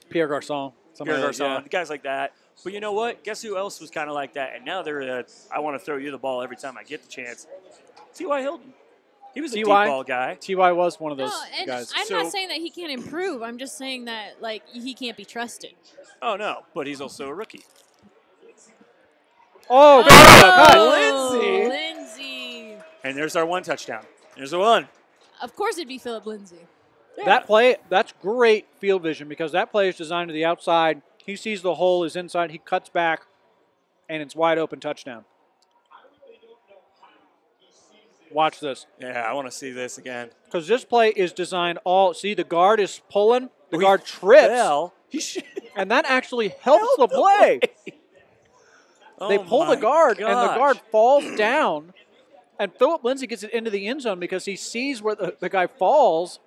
Pierre Garçon. Pierre Somebody Garçon, guys like that. But you know what? Guess who else was kind of like that? And now they're I want to throw you the ball every time I get the chance. T.Y. Hilton. He was a deep T.Y. ball guy. T.Y. was one of those No, and guys. I'm So- not saying that he can't improve. I'm just saying that he can't be trusted. Oh, no. But he's also a rookie. Oh, Oh, Lindsay. Lindsay. And there's our one touchdown. There's the one. Of course it'd be Philip Lindsay. That play, that's great field vision because that play is designed to the outside. He sees the hole is inside. He cuts back and it's wide open touchdown. Watch this. Yeah, I want to see this again. Because this play is designed see, the guard is pulling. The guard trips. Fell. And that actually helps the play. They pull the guard, and the guard falls down. And Philip Lindsay gets it into the end zone because he sees where the guy falls.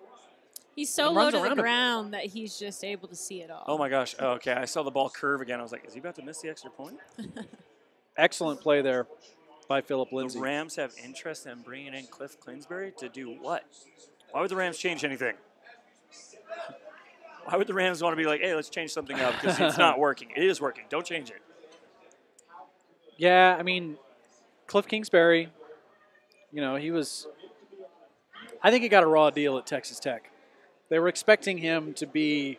He's so low to the ground that he's just able to see it all. Oh, my gosh. Oh, okay, I saw the ball curve again. I was like, is he about to miss the extra point? Excellent play there by Philip Lindsay. The Rams have interest in bringing in Cliff Kingsbury to do what? Why would the Rams change anything? Why would the Rams want to be like, hey, let's change something up because it's not working? It is working. Don't change it. Yeah, I mean, Cliff Kingsbury, he was – I think he got a raw deal at Texas Tech. They were expecting him to be,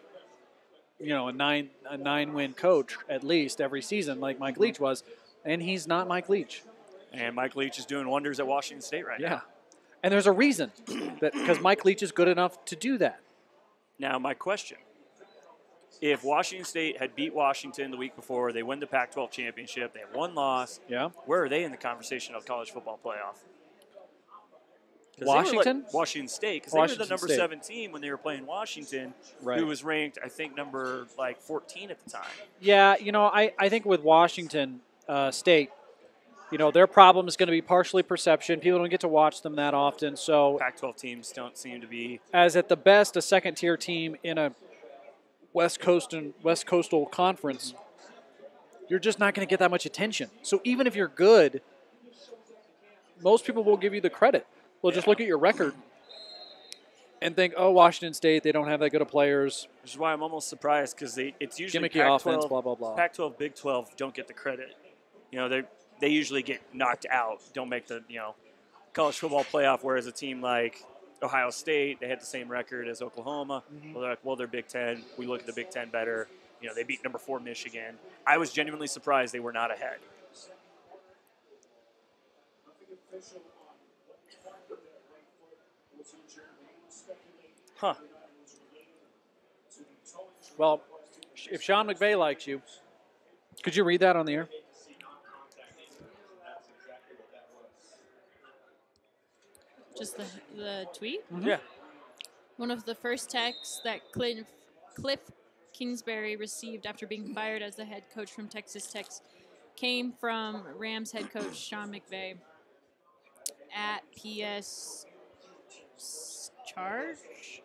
a nine-win coach at least every season like Mike Leach was, and he's not Mike Leach. And Mike Leach is doing wonders at Washington State right now. Yeah, and there's a reason because Mike Leach is good enough to do that. Now, my question, if Washington State had beat Washington the week before, they win the Pac-12 championship, they have one loss, where are they in the conversation of college football playoff? Washington? Washington State, because they were the number 17 when they were playing Washington, who was ranked, I think, number 14 at the time. Yeah, I think with Washington State, their problem is going to be partially perception. People don't get to watch them that often. So Pac-12 teams don't seem to be. As at the best, a second-tier team in a West Coastal conference, you're just not going to get that much attention. So even if you're good, most people will give you the credit. They'll just look at your record and think, oh, Washington State, they don't have that good of players. Which is why I'm almost surprised because it's usually gimmicky offense, blah, blah, blah. Pac-12, Big 12 don't get the credit. They usually get knocked out, don't make the college football playoff, whereas a team like Ohio State, they had the same record as Oklahoma. Well, they're like, they're Big Ten. We look at the Big Ten better. They beat number 4 Michigan. I was genuinely surprised they were not ahead. Huh. Well, if Sean McVay likes you, could you read that on the air? Just the tweet? Mm-hmm. Yeah. One of the first texts that Cliff Kingsbury received after being fired as the head coach from Texas Tech came from Rams head coach Sean McVay at PS Charge.